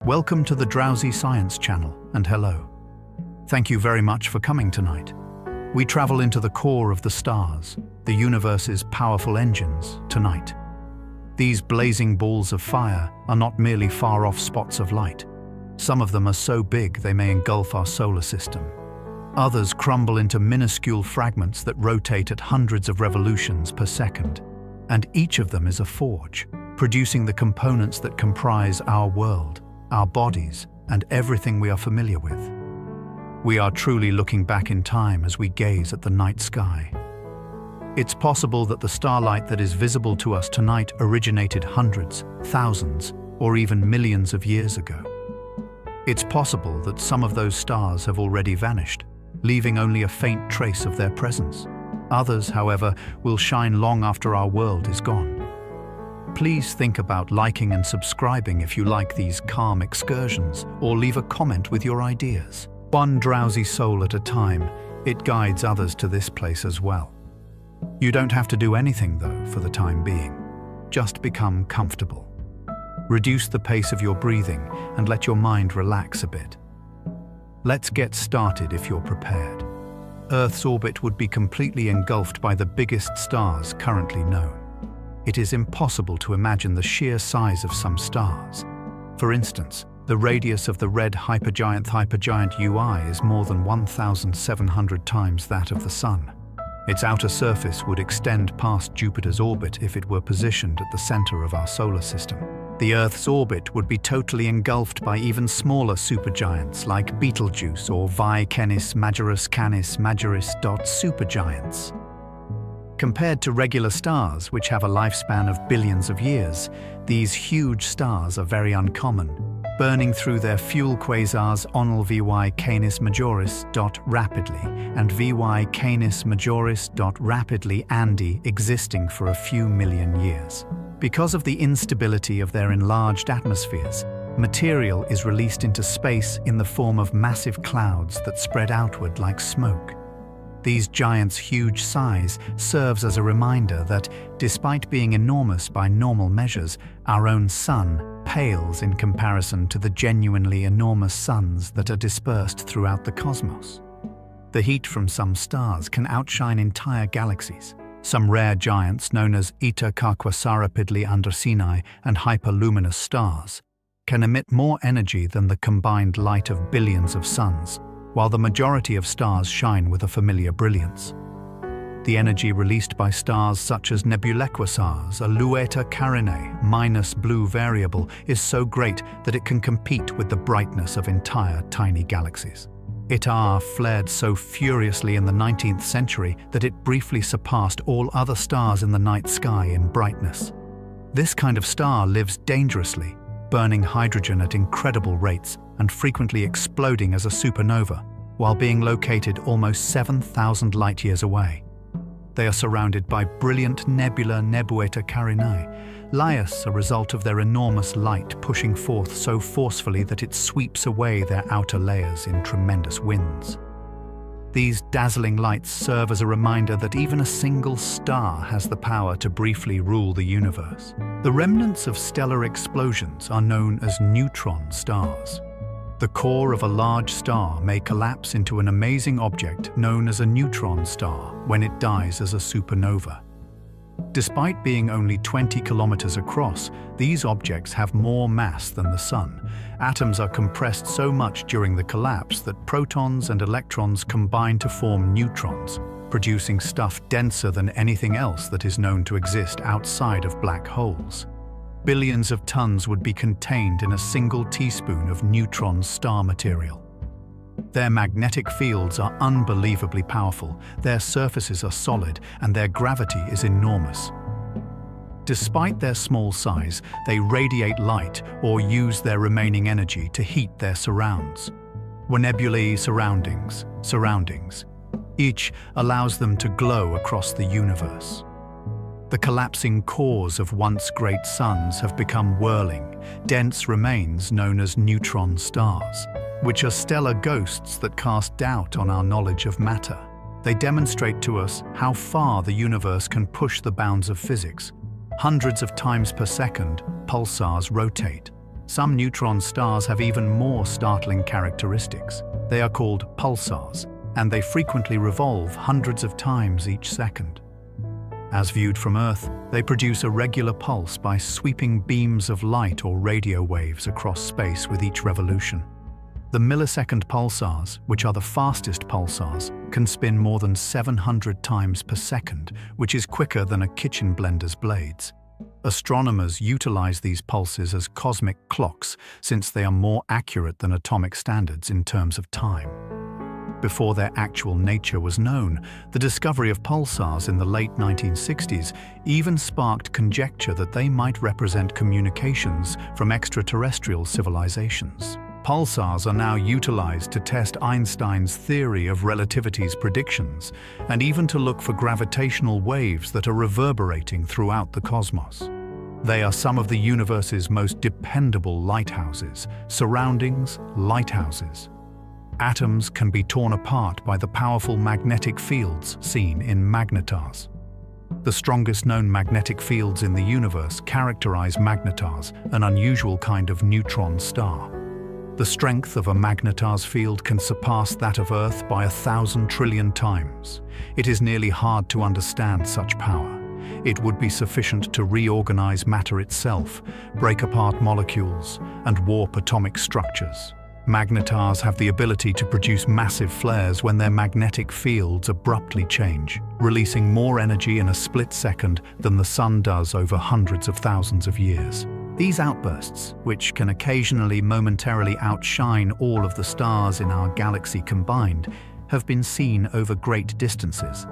Welcome to the Drowsy Science Channel, and hello. Thank you very much for coming tonight. We travel into the core of the stars, the universe's powerful engines, tonight. These blazing balls of fire are not merely far-off spots of light. Some of them are so big they may engulf our solar system. Others crumble into minuscule fragments that rotate at hundreds of revolutions per second. And each of them is a forge, producing the components that comprise our world, our bodies, and everything we are familiar with. We are truly looking back in time as we gaze at the night sky. It's possible that the starlight that is visible to us tonight originated hundreds, thousands, or even millions of years ago. It's possible that some of those stars have already vanished, leaving only a faint trace of their presence. Others, however, will shine long after our world is gone. Please think about liking and subscribing if you like these calm excursions, or leave a comment with your ideas. One drowsy soul at a time, it guides others to this place as well. You don't have to do anything, though, for the time being. Just become comfortable. Reduce the pace of your breathing and let your mind relax a bit. Let's get started if you're prepared. Earth's orbit would be completely engulfed by the biggest stars currently known. It is impossible to imagine the sheer size of some stars. For instance, the radius of the red hypergiant UI is more than 1,700 times that of the Sun. Its outer surface would extend past Jupiter's orbit if it were positioned at the center of our solar system. The Earth's orbit would be totally engulfed by even smaller supergiants like Betelgeuse or Vi Canis Majoris supergiants. Compared to regular stars, which have a lifespan of billions of years, these huge stars are very uncommon, burning through their fuel quasars onl Vi Canis Majoris rapidly and Vi Canis Majoris rapidly Andy existing for a few million years. Because of the instability of their enlarged atmospheres, material is released into space in the form of massive clouds that spread outward like smoke. These giants' huge size serves as a reminder that, despite being enormous by normal measures, our own sun pales in comparison to the genuinely enormous suns that are dispersed throughout the cosmos. The heat from some stars can outshine entire galaxies. Some rare giants, known as Eta Carquasarapidly Andersini and hyperluminous stars, can emit more energy than the combined light of billions of suns, while the majority of stars shine with a familiar brilliance. The energy released by stars such as nebulequasars, a Lueta Carinae minus blue variable, is so great that it can compete with the brightness of entire tiny galaxies. Eta flared so furiously in the 19th century that it briefly surpassed all other stars in the night sky in brightness. This kind of star lives dangerously, burning hydrogen at incredible rates and frequently exploding as a supernova, while being located almost 7,000 light-years away. They are surrounded by brilliant nebula Nebueta Carinae, Laius, a result of their enormous light pushing forth so forcefully that it sweeps away their outer layers in tremendous winds. These dazzling lights serve as a reminder that even a single star has the power to briefly rule the universe. The remnants of stellar explosions are known as neutron stars. The core of a large star may collapse into an amazing object known as a neutron star when it dies as a supernova. Despite being only 20 kilometers across, these objects have more mass than the Sun. Atoms are compressed so much during the collapse that protons and electrons combine to form neutrons, producing stuff denser than anything else that is known to exist outside of black holes. Billions of tons would be contained in a single teaspoon of neutron star material. Their magnetic fields are unbelievably powerful, their surfaces are solid, and their gravity is enormous. Despite their small size, they radiate light or use their remaining energy to heat their surrounds. Nebulae surroundings. Each allows them to glow across the universe. The collapsing cores of once great suns have become whirling, dense remains known as neutron stars, which are stellar ghosts that cast doubt on our knowledge of matter. They demonstrate to us how far the universe can push the bounds of physics. Hundreds of times per second, pulsars rotate. Some neutron stars have even more startling characteristics. They are called pulsars, and they frequently revolve hundreds of times each second. As viewed from Earth, they produce a regular pulse by sweeping beams of light or radio waves across space with each revolution. The millisecond pulsars, which are the fastest pulsars, can spin more than 700 times per second, which is quicker than a kitchen blender's blades. Astronomers utilize these pulses as cosmic clocks since they are more accurate than atomic standards in terms of time. Before their actual nature was known, the discovery of pulsars in the late 1960s even sparked conjecture that they might represent communications from extraterrestrial civilizations. Pulsars are now utilized to test Einstein's theory of relativity's predictions, and even to look for gravitational waves that are reverberating throughout the cosmos. They are some of the universe's most dependable lighthouses. Surroundings, lighthouses. Atoms can be torn apart by the powerful magnetic fields seen in magnetars. The strongest known magnetic fields in the universe characterize magnetars, an unusual kind of neutron star. The strength of a magnetar's field can surpass that of Earth by 1,000 trillion times. It is nearly hard to understand such power. It would be sufficient to reorganize matter itself, break apart molecules, and warp atomic structures. Magnetars have the ability to produce massive flares when their magnetic fields abruptly change, releasing more energy in a split second than the Sun does over hundreds of thousands of years. These outbursts, which can occasionally momentarily outshine all of the stars in our galaxy combined, have been seen over great distances.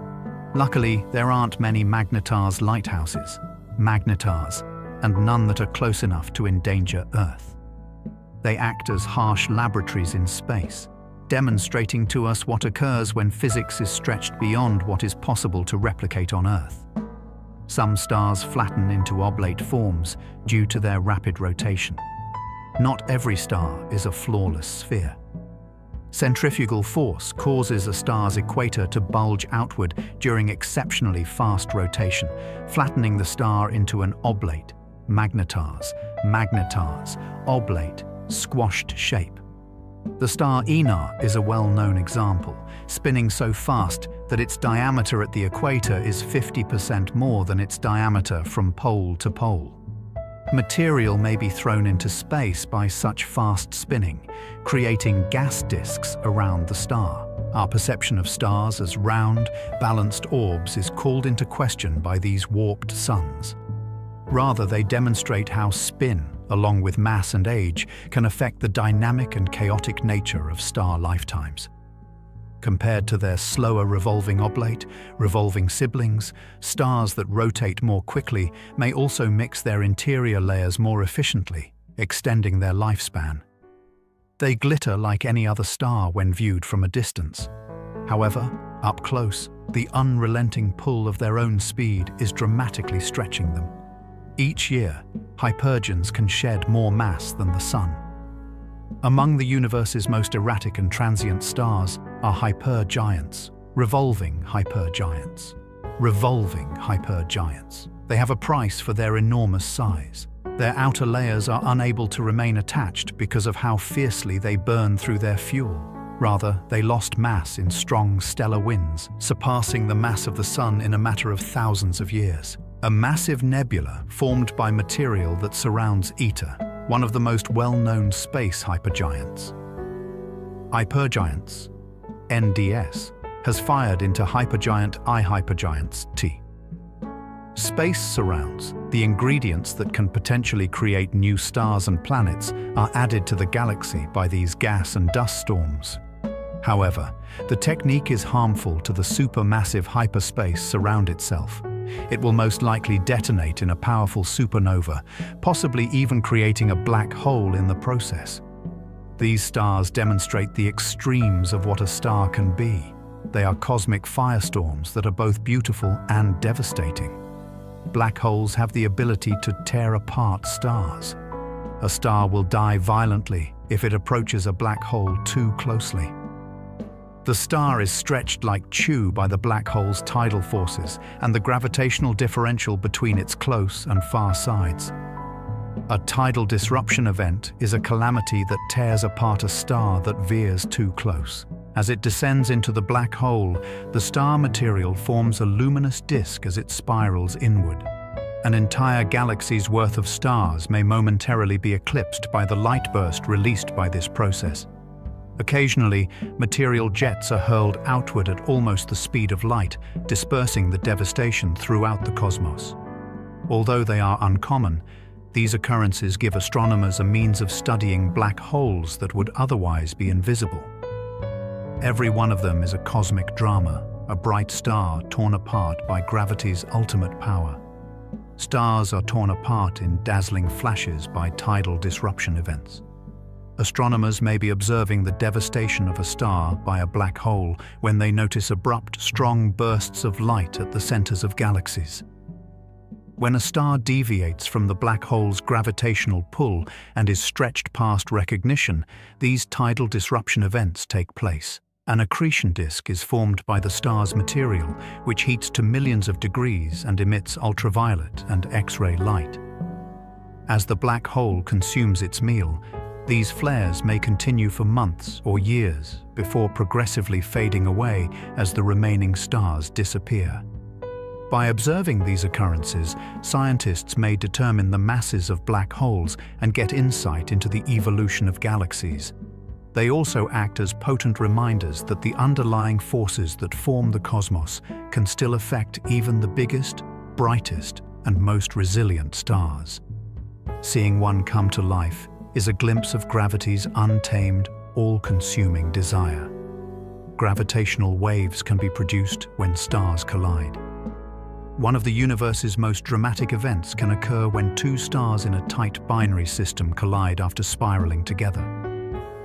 Luckily, there aren't many magnetars lighthouses, and none that are close enough to endanger Earth. They act as harsh laboratories in space, demonstrating to us what occurs when physics is stretched beyond what is possible to replicate on Earth. Some stars flatten into oblate forms due to their rapid rotation. Not every star is a flawless sphere. Centrifugal force causes a star's equator to bulge outward during exceptionally fast rotation, flattening the star into an oblate, magnetars, oblate, squashed shape. The star Ina is a well-known example, spinning so fast that its diameter at the equator is 50% more than its diameter from pole to pole. Material may be thrown into space by such fast spinning, creating gas disks around the star. Our perception of stars as round, balanced orbs is called into question by these warped suns. Rather, they demonstrate how spin, along with mass and age, can affect the dynamic and chaotic nature of star lifetimes. Compared to their slower revolving oblate, revolving siblings, stars that rotate more quickly may also mix their interior layers more efficiently, extending their lifespan. They glitter like any other star when viewed from a distance. However, up close, the unrelenting pull of their own speed is dramatically stretching them. Each year, hypergions can shed more mass than the Sun. Among the universe's most erratic and transient stars are hypergiants, revolving hypergiants. They have a price for their enormous size. Their outer layers are unable to remain attached because of how fiercely they burn through their fuel. Rather, they lost mass in strong stellar winds, surpassing the mass of the Sun in a matter of thousands of years. A massive nebula formed by material that surrounds Eta, one of the most well-known space hypergiants. Hypergiants, NDS, has fired into hypergiant I-hypergiants T. Space surrounds, the ingredients that can potentially create new stars and planets, are added to the galaxy by these gas and dust storms. However, the technique is harmful to the supermassive hyperspace around itself. It will most likely detonate in a powerful supernova, possibly even creating a black hole in the process. These stars demonstrate the extremes of what a star can be. They are cosmic firestorms that are both beautiful and devastating. Black holes have the ability to tear apart stars. A star will die violently if it approaches a black hole too closely. The star is stretched like chew by the black hole's tidal forces and the gravitational differential between its close and far sides. A tidal disruption event is a calamity that tears apart a star that veers too close. As it descends into the black hole, the star material forms a luminous disk as it spirals inward. An entire galaxy's worth of stars may momentarily be eclipsed by the light burst released by this process. Occasionally, material jets are hurled outward at almost the speed of light, dispersing the devastation throughout the cosmos. Although they are uncommon, these occurrences give astronomers a means of studying black holes that would otherwise be invisible. Every one of them is a cosmic drama, a bright star torn apart by gravity's ultimate power. Stars are torn apart in dazzling flashes by tidal disruption events. Astronomers may be observing the devastation of a star by a black hole when they notice abrupt, strong bursts of light at the centers of galaxies. When a star deviates from the black hole's gravitational pull and is stretched past recognition, these tidal disruption events take place. An accretion disk is formed by the star's material, which heats to millions of degrees and emits ultraviolet and X-ray light. As the black hole consumes its meal, these flares may continue for months or years before progressively fading away as the remaining stars disappear. By observing these occurrences, scientists may determine the masses of black holes and get insight into the evolution of galaxies. They also act as potent reminders that the underlying forces that form the cosmos can still affect even the biggest, brightest, and most resilient stars. Seeing one come to life is a glimpse of gravity's untamed, all-consuming desire. Gravitational waves can be produced when stars collide. One of the universe's most dramatic events can occur when two stars in a tight binary system collide after spiraling together.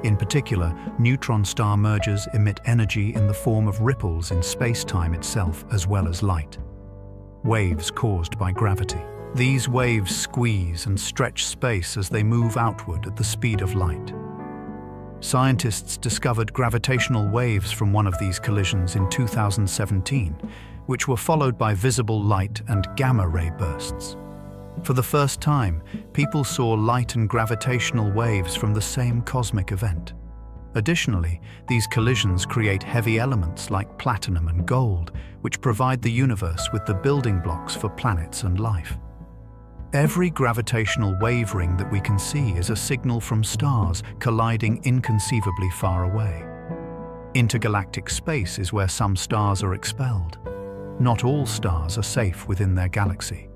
In particular, neutron star mergers emit energy in the form of ripples in space-time itself as well as light. Waves caused by gravity. These waves squeeze and stretch space as they move outward at the speed of light. Scientists discovered gravitational waves from one of these collisions in 2017, which were followed by visible light and gamma-ray bursts. For the first time, people saw light and gravitational waves from the same cosmic event. Additionally, these collisions create heavy elements like platinum and gold, which provide the universe with the building blocks for planets and life. Every gravitational wave ring that we can see is a signal from stars colliding inconceivably far away. Intergalactic space is where some stars are expelled. Not all stars are safe within their galaxy.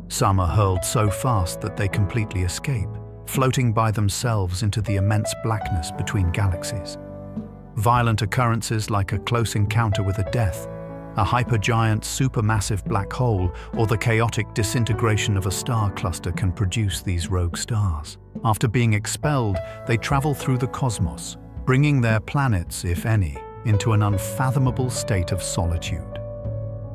Some are hurled so fast that they completely escape, floating by themselves into the immense blackness between galaxies. Violent occurrences like a close encounter with a death, a hypergiant supermassive black hole, or the chaotic disintegration of a star cluster can produce these rogue stars. After being expelled, they travel through the cosmos, bringing their planets, if any, into an unfathomable state of solitude.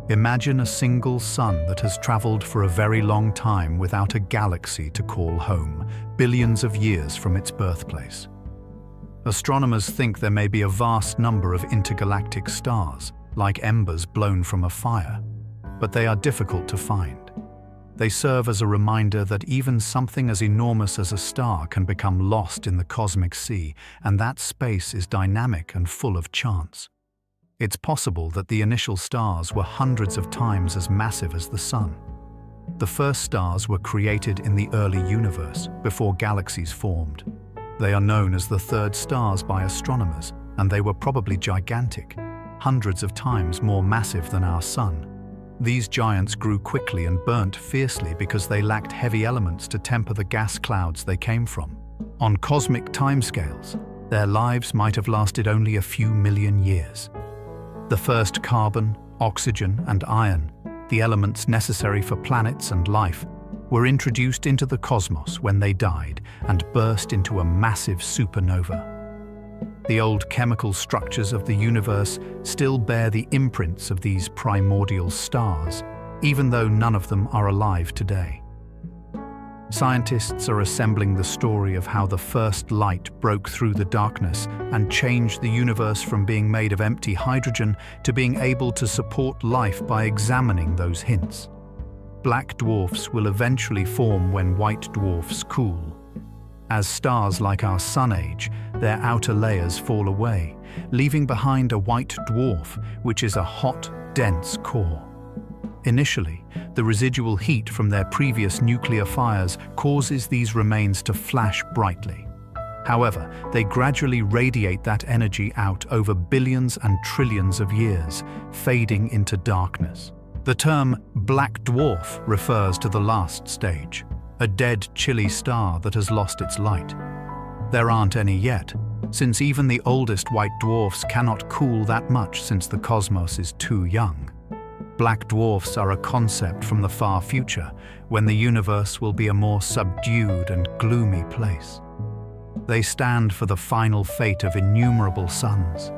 Imagine a single sun that has traveled for a very long time without a galaxy to call home, billions of years from its birthplace. Astronomers think there may be a vast number of intergalactic stars, like embers blown from a fire, but they are difficult to find. They serve as a reminder that even something as enormous as a star can become lost in the cosmic sea, and that space is dynamic and full of chance. It's possible that the initial stars were hundreds of times as massive as the Sun. The first stars were created in the early universe, before galaxies formed. They are known as the third stars by astronomers, and they were probably gigantic, hundreds of times more massive than our Sun. These giants grew quickly and burnt fiercely because they lacked heavy elements to temper the gas clouds they came from. On cosmic timescales, their lives might have lasted only a few million years. The first carbon, oxygen, and iron, the elements necessary for planets and life, were introduced into the cosmos when they died and burst into a massive supernova. The old chemical structures of the universe still bear the imprints of these primordial stars, even though none of them are alive today. Scientists are assembling the story of how the first light broke through the darkness and changed the universe from being made of empty hydrogen to being able to support life by examining those hints. Black dwarfs will eventually form when white dwarfs cool. As stars like our Sun age, their outer layers fall away, leaving behind a white dwarf, which is a hot, dense core. Initially, the residual heat from their previous nuclear fires causes these remains to flash brightly. However, they gradually radiate that energy out over billions and trillions of years, fading into darkness. The term black dwarf refers to the last stage, a dead, chilly star that has lost its light. There aren't any yet, since even the oldest white dwarfs cannot cool that much since the cosmos is too young. Black dwarfs are a concept from the far future, when the universe will be a more subdued and gloomy place. They stand for the final fate of innumerable suns,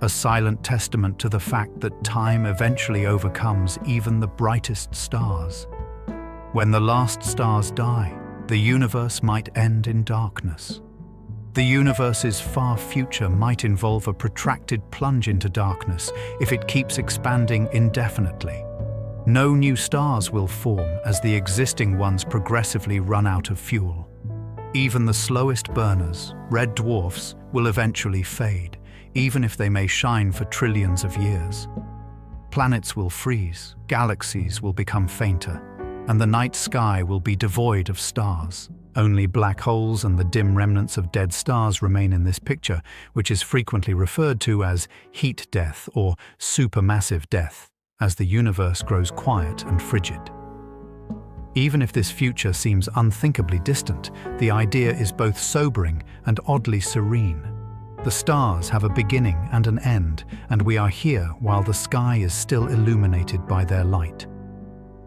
a silent testament to the fact that time eventually overcomes even the brightest stars. When the last stars die, the universe might end in darkness. The universe's far future might involve a protracted plunge into darkness if it keeps expanding indefinitely. No new stars will form as the existing ones progressively run out of fuel. Even the slowest burners, red dwarfs, will eventually fade, even if they may shine for trillions of years. Planets will freeze, galaxies will become fainter, and the night sky will be devoid of stars. Only black holes and the dim remnants of dead stars remain in this picture, which is frequently referred to as heat death or supermassive death, as the universe grows quiet and frigid. Even if this future seems unthinkably distant, the idea is both sobering and oddly serene. The stars have a beginning and an end, and we are here while the sky is still illuminated by their light.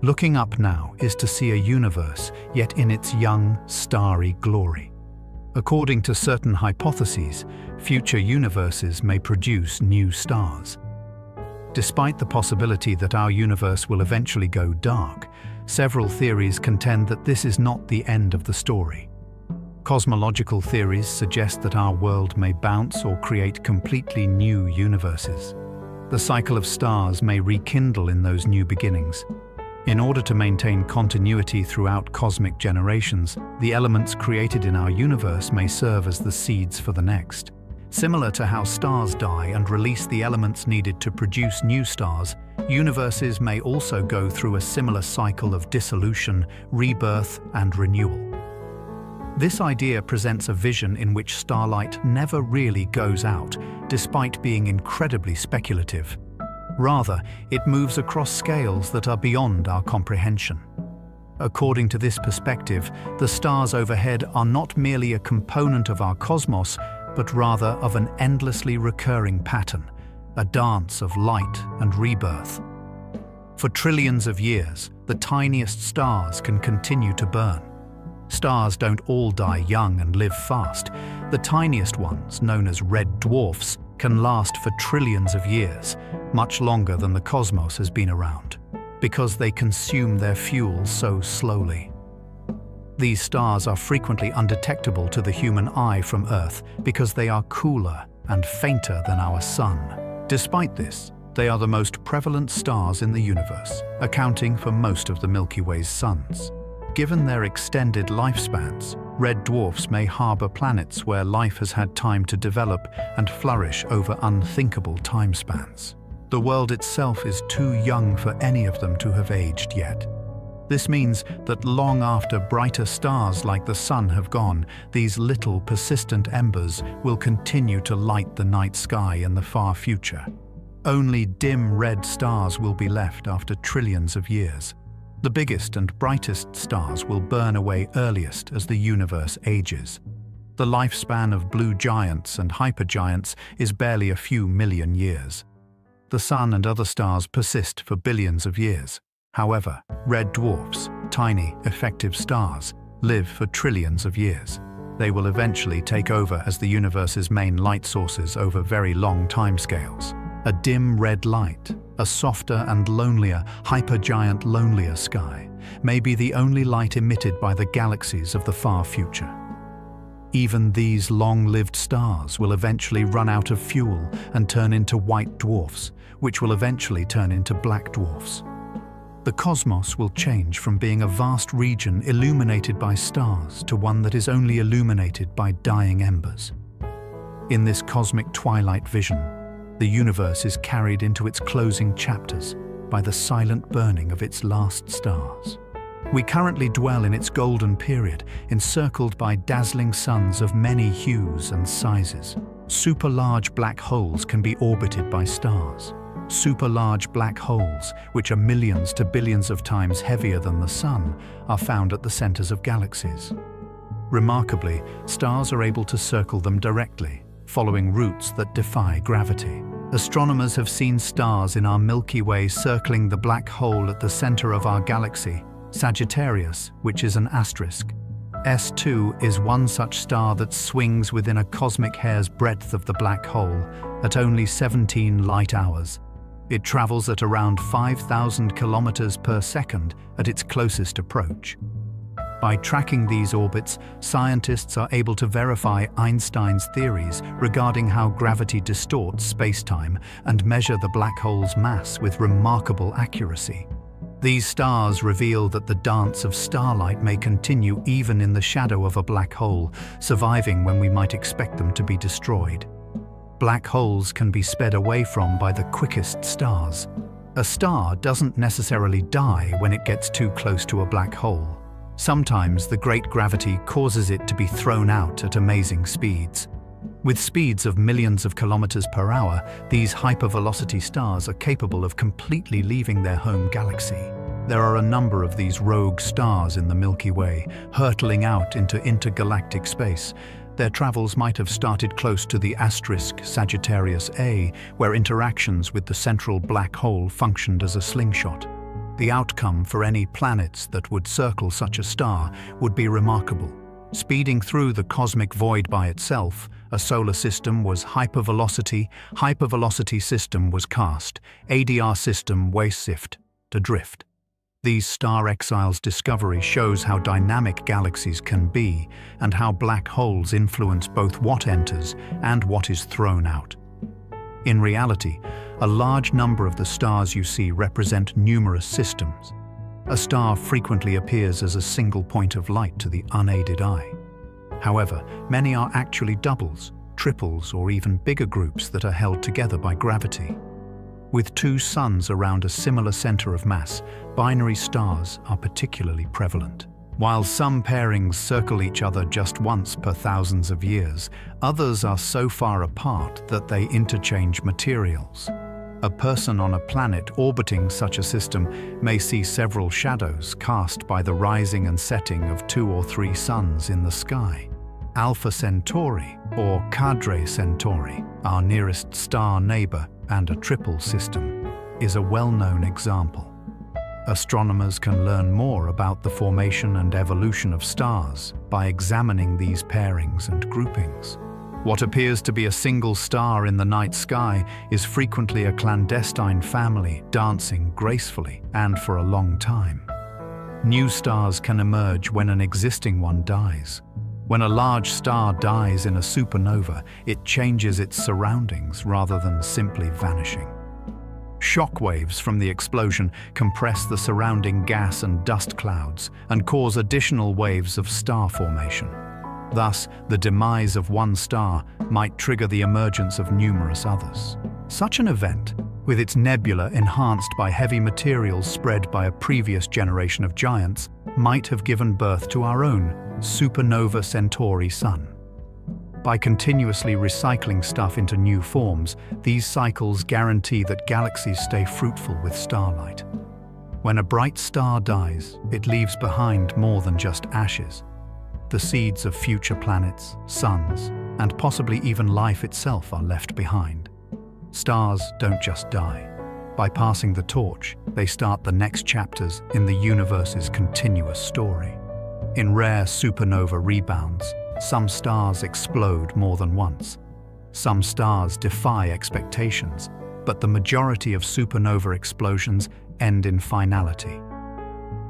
Looking up now is to see a universe yet in its young, starry glory. According to certain hypotheses, future universes may produce new stars. Despite the possibility that our universe will eventually go dark, several theories contend that this is not the end of the story. Cosmological theories suggest that our world may bounce or create completely new universes. The cycle of stars may rekindle in those new beginnings. In order to maintain continuity throughout cosmic generations, the elements created in our universe may serve as the seeds for the next. Similar to how stars die and release the elements needed to produce new stars, universes may also go through a similar cycle of dissolution, rebirth, and renewal. This idea presents a vision in which starlight never really goes out, despite being incredibly speculative. Rather, it moves across scales that are beyond our comprehension. According to this perspective, the stars overhead are not merely a component of our cosmos, but rather of an endlessly recurring pattern, a dance of light and rebirth. For trillions of years, the tiniest stars can continue to burn. Stars don't all die young and live fast. The tiniest ones, known as red dwarfs, can last for trillions of years, much longer than the cosmos has been around, because they consume their fuel so slowly. These stars are frequently undetectable to the human eye from Earth because they are cooler and fainter than our Sun. Despite this, they are the most prevalent stars in the universe, accounting for most of the Milky Way's suns. Given their extended lifespans, red dwarfs may harbor planets where life has had time to develop and flourish over unthinkable timespans. The world itself is too young for any of them to have aged yet. This means that long after brighter stars like the Sun have gone, these little persistent embers will continue to light the night sky in the far future. Only dim red stars will be left after trillions of years. The biggest and brightest stars will burn away earliest as the universe ages. The lifespan of blue giants and hypergiants is barely a few million years. The Sun and other stars persist for billions of years. However, red dwarfs, tiny, effective stars, live for trillions of years. They will eventually take over as the universe's main light sources over very long timescales. A dim red light, a softer and lonelier, hypergiant lonelier sky, may be the only light emitted by the galaxies of the far future. Even these long-lived stars will eventually run out of fuel and turn into white dwarfs, which will eventually turn into black dwarfs. The cosmos will change from being a vast region illuminated by stars to one that is only illuminated by dying embers. In this cosmic twilight vision, the universe is carried into its closing chapters by the silent burning of its last stars. We currently dwell in its golden period, encircled by dazzling suns of many hues and sizes. Super-large black holes can be orbited by stars. Super-large black holes, which are millions to billions of times heavier than the Sun, are found at the centers of galaxies. Remarkably, stars are able to circle them directly, following routes that defy gravity. Astronomers have seen stars in our Milky Way circling the black hole at the center of our galaxy, Sagittarius, which is an asterisk. S2 is one such star that swings within a cosmic hair's breadth of the black hole at only 17 light hours. It travels at around 5,000 kilometers per second at its closest approach. By tracking these orbits, scientists are able to verify Einstein's theories regarding how gravity distorts space-time and measure the black hole's mass with remarkable accuracy. These stars reveal that the dance of starlight may continue even in the shadow of a black hole, surviving when we might expect them to be destroyed. Black holes can be sped away from by the quickest stars. A star doesn't necessarily die when it gets too close to a black hole. Sometimes the great gravity causes it to be thrown out at amazing speeds. With speeds of millions of kilometers per hour, these hypervelocity stars are capable of completely leaving their home galaxy. There are a number of these rogue stars in the Milky Way, hurtling out into intergalactic space. Their travels might have started close to the asterisk Sagittarius A, where interactions with the central black hole functioned as a slingshot. The outcome for any planets that would circle such a star would be remarkable. Speeding through the cosmic void by itself, a solar system was hypervelocity system was cast, ADR system wavesift to drift. These star exiles' discovery shows how dynamic galaxies can be and how black holes influence both what enters and what is thrown out. In reality, a large number of the stars you see represent numerous systems. A star frequently appears as a single point of light to the unaided eye. However, many are actually doubles, triples, or even bigger groups that are held together by gravity. With two suns around a similar center of mass, binary stars are particularly prevalent. While some pairings circle each other just once per thousands of years, others are so far apart that they interchange materials. A person on a planet orbiting such a system may see several shadows cast by the rising and setting of 2 or 3 suns in the sky. Alpha Centauri, or Cadre Centauri, our nearest star neighbor and a triple system, is a well-known example. Astronomers can learn more about the formation and evolution of stars by examining these pairings and groupings. What appears to be a single star in the night sky is frequently a clandestine family dancing gracefully and for a long time. New stars can emerge when an existing one dies. When a large star dies in a supernova, it changes its surroundings rather than simply vanishing. Shock waves from the explosion compress the surrounding gas and dust clouds and cause additional waves of star formation. Thus, the demise of one star might trigger the emergence of numerous others. Such an event, with its nebula enhanced by heavy materials spread by a previous generation of giants, might have given birth to our own supernova Centauri sun. By continuously recycling stuff into new forms, these cycles guarantee that galaxies stay fruitful with starlight. When a bright star dies, it leaves behind more than just ashes. The seeds of future planets, suns, and possibly even life itself are left behind. Stars don't just die. By passing the torch, they start the next chapters in the universe's continuous story. In rare supernova rebounds, some stars explode more than once. Some stars defy expectations, but the majority of supernova explosions end in finality.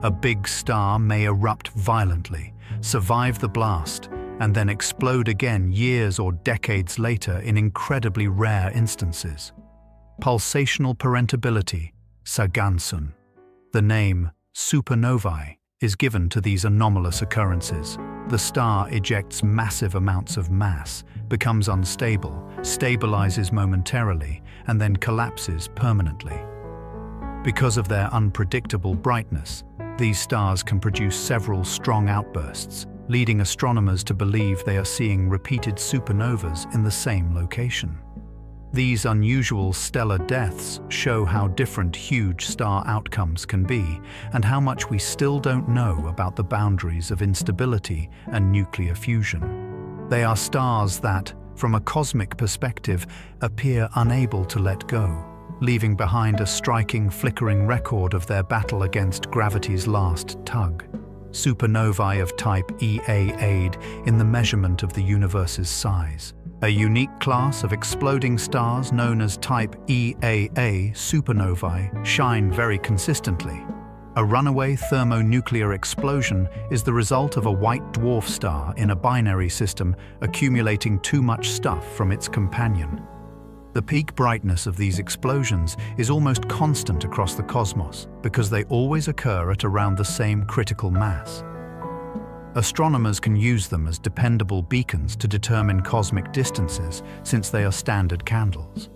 A big star may erupt violently, survive the blast, and then explode again years or decades later in incredibly rare instances. Pulsational parentability, Sagansun. The name supernovae is given to these anomalous occurrences. The star ejects massive amounts of mass, becomes unstable, stabilizes momentarily, and then collapses permanently. Because of their unpredictable brightness, these stars can produce several strong outbursts, leading astronomers to believe they are seeing repeated supernovas in the same location. These unusual stellar deaths show how different huge star outcomes can be, and how much we still don't know about the boundaries of instability and nuclear fusion. They are stars that, from a cosmic perspective, appear unable to let go, leaving behind a striking, flickering record of their battle against gravity's last tug. Supernovae of type Ea aid in the measurement of the universe's size. A unique class of exploding stars known as type Eaa supernovae shine very consistently. A runaway thermonuclear explosion is the result of a white dwarf star in a binary system accumulating too much stuff from its companion. The peak brightness of these explosions is almost constant across the cosmos because they always occur at around the same critical mass. Astronomers can use them as dependable beacons to determine cosmic distances, since they are standard candles.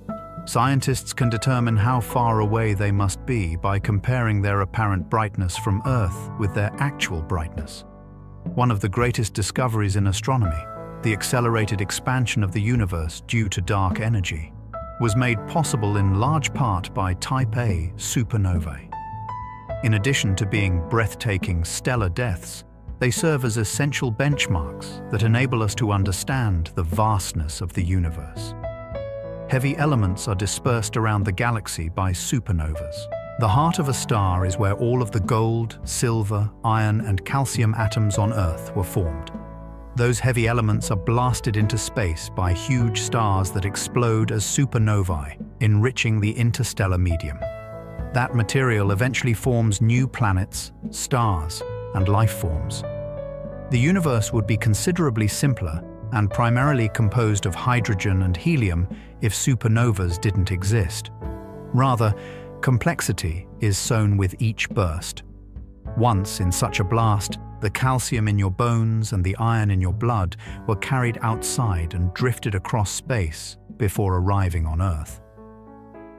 Scientists can determine how far away they must be by comparing their apparent brightness from Earth with their actual brightness. One of the greatest discoveries in astronomy, the accelerated expansion of the universe due to dark energy, was made possible in large part by Type A supernovae. In addition to being breathtaking stellar deaths, they serve as essential benchmarks that enable us to understand the vastness of the universe. Heavy elements are dispersed around the galaxy by supernovas. The heart of a star is where all of the gold, silver, iron, and calcium atoms on Earth were formed. Those heavy elements are blasted into space by huge stars that explode as supernovae, enriching the interstellar medium. That material eventually forms new planets, stars, and life forms. The universe would be considerably simpler and primarily composed of hydrogen and helium if supernovas didn't exist. Rather, complexity is sown with each burst. Once in such a blast, the calcium in your bones and the iron in your blood were carried outside and drifted across space before arriving on Earth.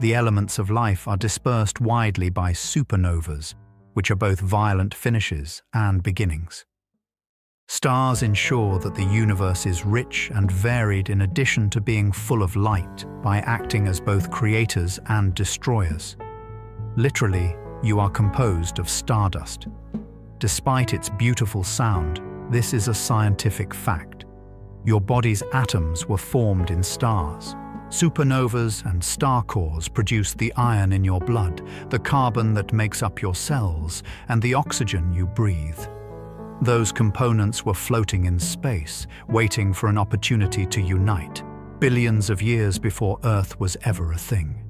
The elements of life are dispersed widely by supernovas, which are both violent finishes and beginnings. Stars ensure that the universe is rich and varied in addition to being full of light by acting as both creators and destroyers. Literally, you are composed of stardust. Despite its beautiful sound, this is a scientific fact. Your body's atoms were formed in stars. Supernovas and star cores produce the iron in your blood, the carbon that makes up your cells, and the oxygen you breathe. Those components were floating in space, waiting for an opportunity to unite, billions of years before Earth was ever a thing.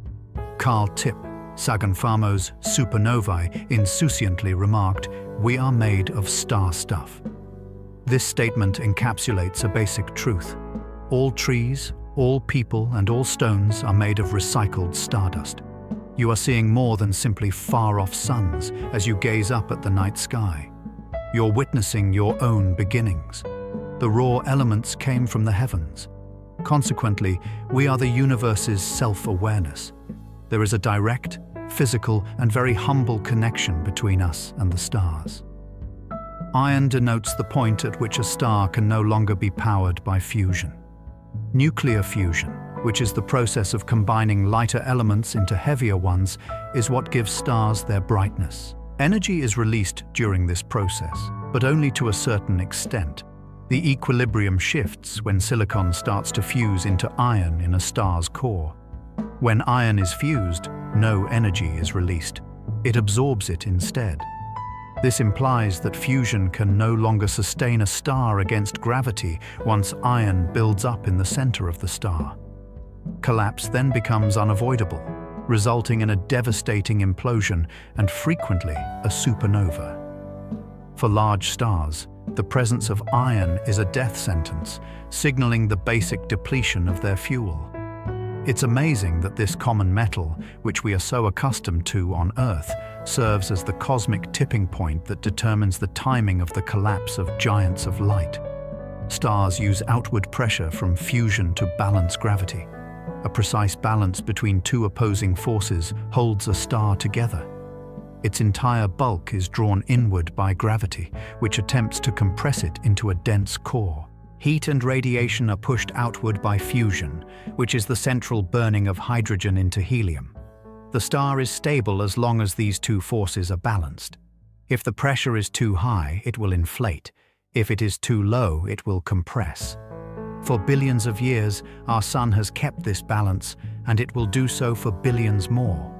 Carl Tipp, Sagan Famo's Supernovae, insouciantly remarked, "We are made of star stuff." This statement encapsulates a basic truth. All trees, all people, and all stones are made of recycled stardust. You are seeing more than simply far-off suns as you gaze up at the night sky. You're witnessing your own beginnings. The raw elements came from the heavens. Consequently, we are the universe's self-awareness. There is a direct, physical, and very humble connection between us and the stars. Iron denotes the point at which a star can no longer be powered by fusion. Nuclear fusion, which is the process of combining lighter elements into heavier ones, is what gives stars their brightness. Energy is released during this process, but only to a certain extent. The equilibrium shifts when silicon starts to fuse into iron in a star's core. When iron is fused, no energy is released. It absorbs it instead. This implies that fusion can no longer sustain a star against gravity once iron builds up in the center of the star. Collapse then becomes unavoidable, resulting in a devastating implosion and frequently a supernova. For large stars, the presence of iron is a death sentence, signaling the basic depletion of their fuel. It's amazing that this common metal, which we are so accustomed to on Earth, serves as the cosmic tipping point that determines the timing of the collapse of giants of light. Stars use outward pressure from fusion to balance gravity. A precise balance between two opposing forces holds a star together. Its entire bulk is drawn inward by gravity, which attempts to compress it into a dense core. Heat and radiation are pushed outward by fusion, which is the central burning of hydrogen into helium. The star is stable as long as these two forces are balanced. If the pressure is too high, it will inflate. If it is too low, it will compress. For billions of years, our Sun has kept this balance, and it will do so for billions more.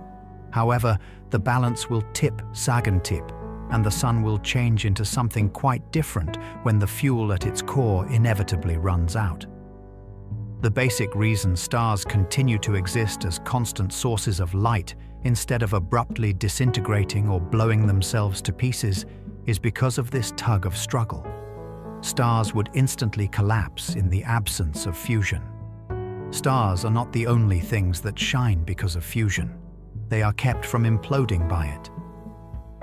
However, the balance will sag and tip, and the Sun will change into something quite different when the fuel at its core inevitably runs out. The basic reason stars continue to exist as constant sources of light instead of abruptly disintegrating or blowing themselves to pieces is because of this tug of struggle. Stars would instantly collapse in the absence of fusion. Stars are not the only things that shine because of fusion. They are kept from imploding by it.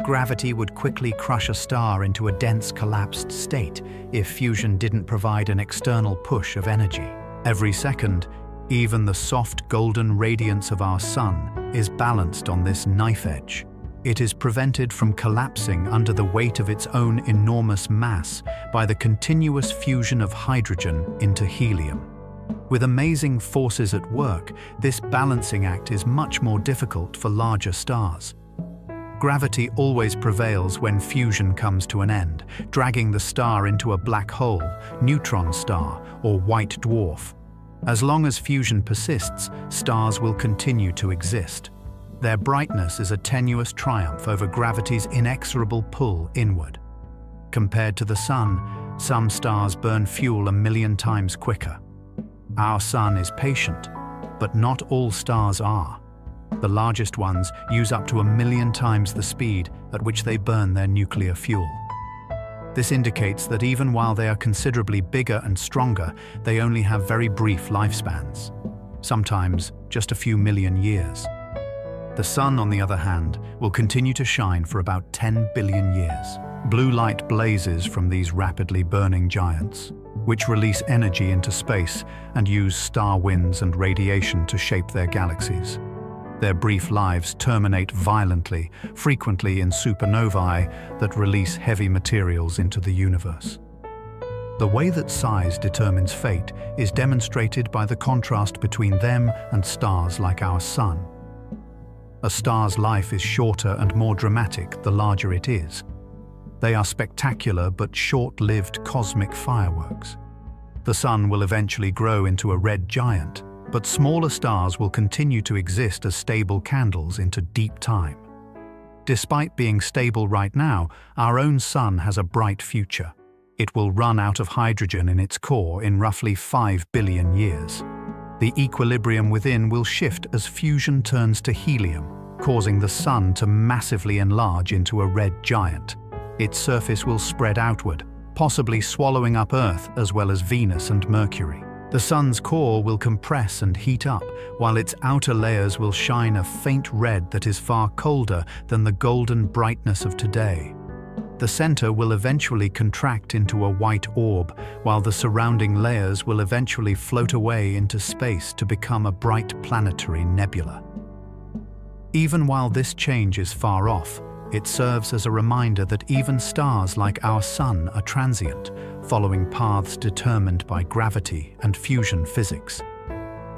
Gravity would quickly crush a star into a dense, collapsed state if fusion didn't provide an external push of energy. Every second, even the soft golden radiance of our Sun is balanced on this knife edge. It is prevented from collapsing under the weight of its own enormous mass by the continuous fusion of hydrogen into helium. With amazing forces at work, this balancing act is much more difficult for larger stars. Gravity always prevails when fusion comes to an end, dragging the star into a black hole, neutron star, or white dwarf. As long as fusion persists, stars will continue to exist. Their brightness is a tenuous triumph over gravity's inexorable pull inward. Compared to the Sun, some stars burn fuel 1,000,000 times quicker. Our Sun is patient, but not all stars are. The largest ones use up to 1,000,000 times the speed at which they burn their nuclear fuel. This indicates that even while they are considerably bigger and stronger, they only have very brief lifespans, sometimes just a few million years. The Sun, on the other hand, will continue to shine for about 10 billion years. Blue light blazes from these rapidly burning giants, which release energy into space and use star winds and radiation to shape their galaxies. Their brief lives terminate violently, frequently in supernovae that release heavy materials into the universe. The way that size determines fate is demonstrated by the contrast between them and stars like our Sun. A star's life is shorter and more dramatic the larger it is. They are spectacular but short-lived cosmic fireworks. The Sun will eventually grow into a red giant, but smaller stars will continue to exist as stable candles into deep time. Despite being stable right now, our own Sun has a bright future. It will run out of hydrogen in its core in roughly 5 billion years. The equilibrium within will shift as fusion turns to helium, causing the Sun to massively enlarge into a red giant. Its surface will spread outward, possibly swallowing up Earth as well as Venus and Mercury. The Sun's core will compress and heat up, while its outer layers will shine a faint red that is far colder than the golden brightness of today. The center will eventually contract into a white orb, while the surrounding layers will eventually float away into space to become a bright planetary nebula. Even while this change is far off, it serves as a reminder that even stars like our Sun are transient, following paths determined by gravity and fusion physics.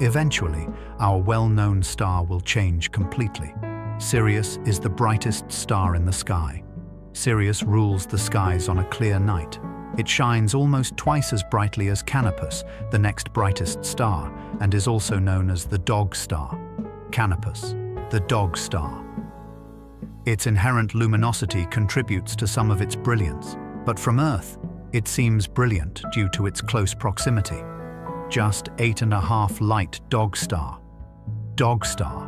Eventually, our well-known star will change completely. Sirius is the brightest star in the sky. Sirius rules the skies on a clear night. It shines almost twice as brightly as Canopus, the next brightest star, and is also known as the dog star. Canopus, the dog star. Its inherent luminosity contributes to some of its brilliance, but from Earth, it seems brilliant due to its close proximity. Just 8.5 light dog star. Dog star,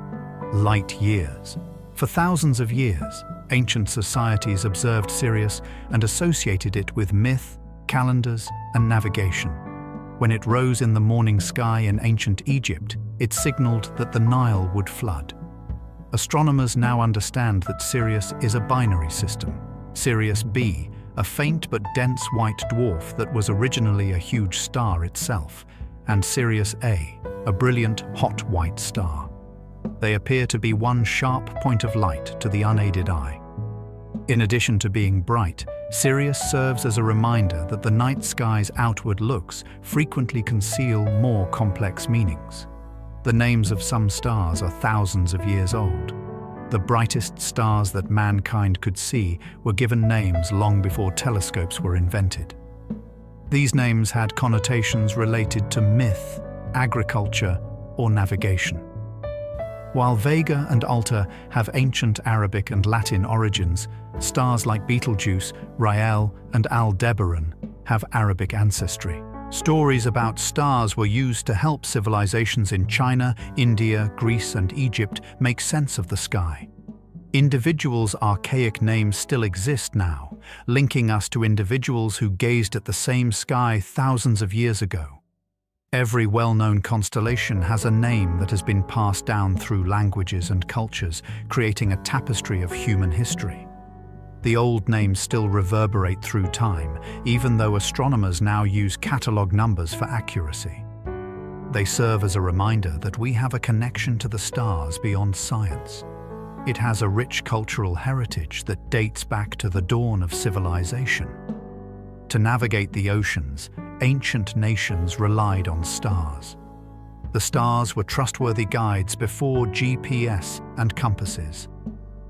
light years. For thousands of years, ancient societies observed Sirius and associated it with myth, calendars, and navigation. When it rose in the morning sky in ancient Egypt, It signaled that the Nile would flood. Astronomers now understand that Sirius is a binary system. Sirius B, a faint but dense white dwarf that was originally a huge star itself, and Sirius A, a brilliant hot white star. They appear to be one sharp point of light to the unaided eye. In addition to being bright, Sirius serves as a reminder that the night sky's outward looks frequently conceal more complex meanings. The names of some stars are thousands of years old. The brightest stars that mankind could see were given names long before telescopes were invented. These names had connotations related to myth, agriculture, or navigation. While Vega and Alta have ancient Arabic and Latin origins, stars like Betelgeuse, Rael, and Aldebaran have Arabic ancestry. Stories about stars were used to help civilizations in China, India, Greece, and Egypt make sense of the sky. Individuals' archaic names still exist now, linking us to individuals who gazed at the same sky thousands of years ago. Every well-known constellation has a name that has been passed down through languages and cultures, creating a tapestry of human history. The old names still reverberate through time, even though astronomers now use catalogue numbers for accuracy. They serve as a reminder that we have a connection to the stars beyond science. It has a rich cultural heritage that dates back to the dawn of civilization. To navigate the oceans, ancient nations relied on stars. The stars were trustworthy guides before GPS and compasses.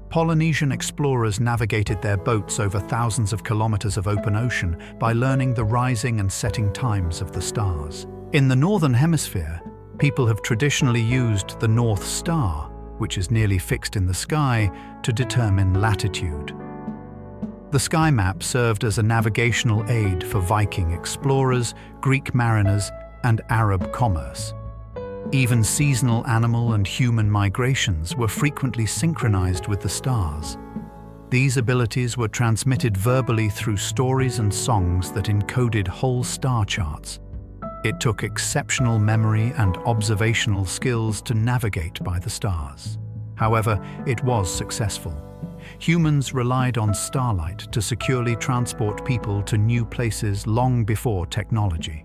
Polynesian explorers navigated their boats over thousands of kilometers of open ocean by learning the rising and setting times of the stars. In the Northern Hemisphere, people have traditionally used the North Star, which is nearly fixed in the sky, to determine latitude. The sky map served as a navigational aid for Viking explorers, Greek mariners, and Arab commerce. Even seasonal animal and human migrations were frequently synchronized with the stars. These abilities were transmitted verbally through stories and songs that encoded whole star charts. It took exceptional memory and observational skills to navigate by the stars. However, it was successful. Humans relied on starlight to securely transport people to new places long before technology.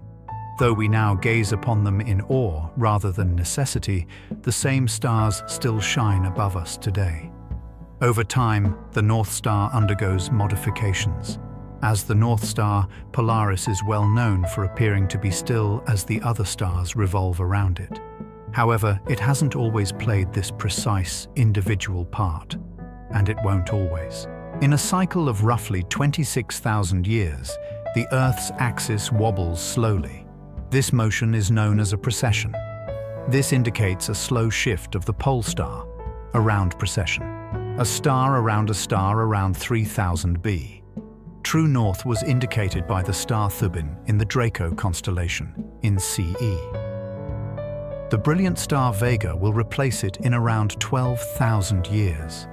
Though we now gaze upon them in awe rather than necessity, the same stars still shine above us today. Over time, the North Star undergoes modifications. As the North Star, Polaris is well known for appearing to be still as the other stars revolve around it. However, it hasn't always played this precise, individual part, and it won't always. In a cycle of roughly 26,000 years, the Earth's axis wobbles slowly. This motion is known as a precession. This indicates a slow shift of the pole star, a round precession. A star around 3000 B. True north was indicated by the star Thuban in the Draco constellation, in CE. The brilliant star Vega will replace it in around 12,000 years.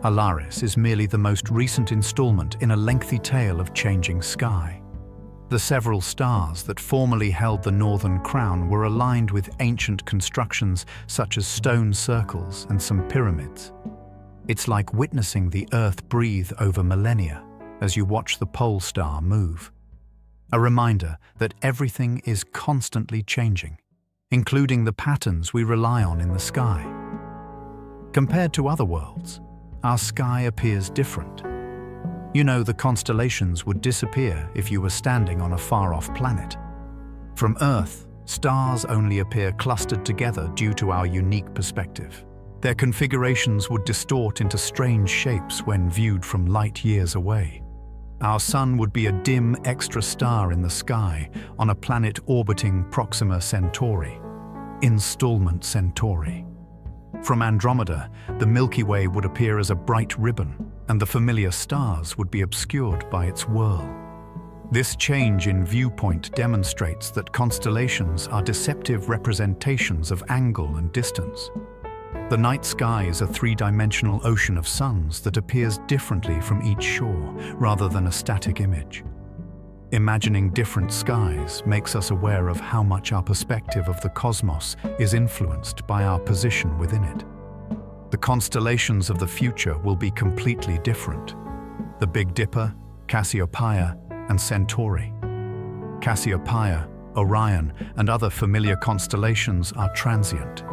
Alaris is merely the most recent installment in a lengthy tale of changing sky. The several stars that formerly held the northern crown were aligned with ancient constructions such as stone circles and some pyramids. It's like witnessing the Earth breathe over millennia as you watch the pole star move. A reminder that everything is constantly changing, including the patterns we rely on in the sky. Compared to other worlds, our sky appears different. You know, the constellations would disappear if you were standing on a far-off planet. From Earth, stars only appear clustered together due to our unique perspective. Their configurations would distort into strange shapes when viewed from light years away. Our Sun would be a dim extra star in the sky on a planet orbiting Proxima Centauri, Installment Centauri. From Andromeda, the Milky Way would appear as a bright ribbon, and the familiar stars would be obscured by its whirl. This change in viewpoint demonstrates that constellations are deceptive representations of angle and distance. The night sky is a three-dimensional ocean of suns that appears differently from each shore, rather than a static image. Imagining different skies makes us aware of how much our perspective of the cosmos is influenced by our position within it. The constellations of the future will be completely different. The Big Dipper, Cassiopeia, and Centauri. Cassiopeia, Orion, and other familiar constellations are transient.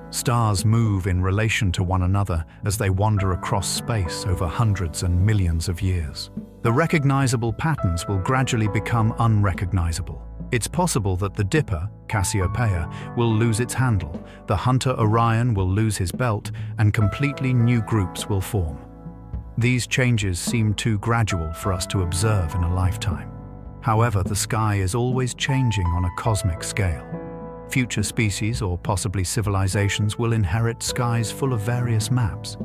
Stars move in relation to one another as they wander across space over hundreds and millions of years. The recognizable patterns will gradually become unrecognizable. It's possible that the Dipper, Cassiopeia, will lose its handle, the Hunter Orion will lose his belt, and completely new groups will form. These changes seem too gradual for us to observe in a lifetime. However, the sky is always changing on a cosmic scale. Future species, or possibly civilizations, will inherit skies full of various maps.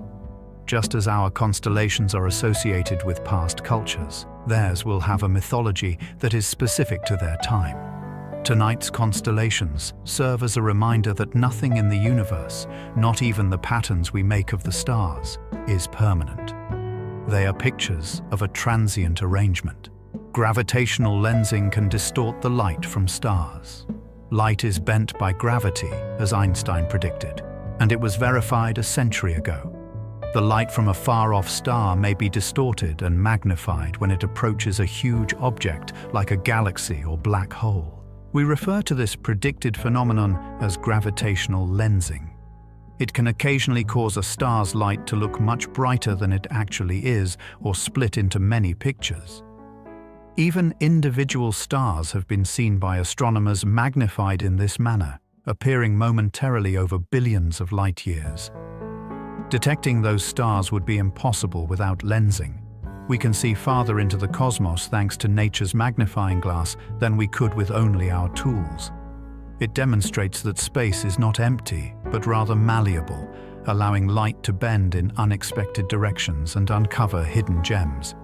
Just as our constellations are associated with past cultures, theirs will have a mythology that is specific to their time. Tonight's constellations serve as a reminder that nothing in the universe, not even the patterns we make of the stars, is permanent. They are pictures of a transient arrangement. Gravitational lensing can distort the light from stars. Light is bent by gravity, as Einstein predicted, and it was verified a century ago. The light from a far-off star may be distorted and magnified when it approaches a huge object like a galaxy or black hole. We refer to this predicted phenomenon as gravitational lensing. It can occasionally cause a star's light to look much brighter than it actually is, or split into many pictures. Even individual stars have been seen by astronomers magnified in this manner, appearing momentarily over billions of light years. Detecting those stars would be impossible without lensing. We can see farther into the cosmos thanks to nature's magnifying glass than we could with only our tools. It demonstrates that space is not empty, but rather malleable, allowing light to bend in unexpected directions and uncover hidden gems.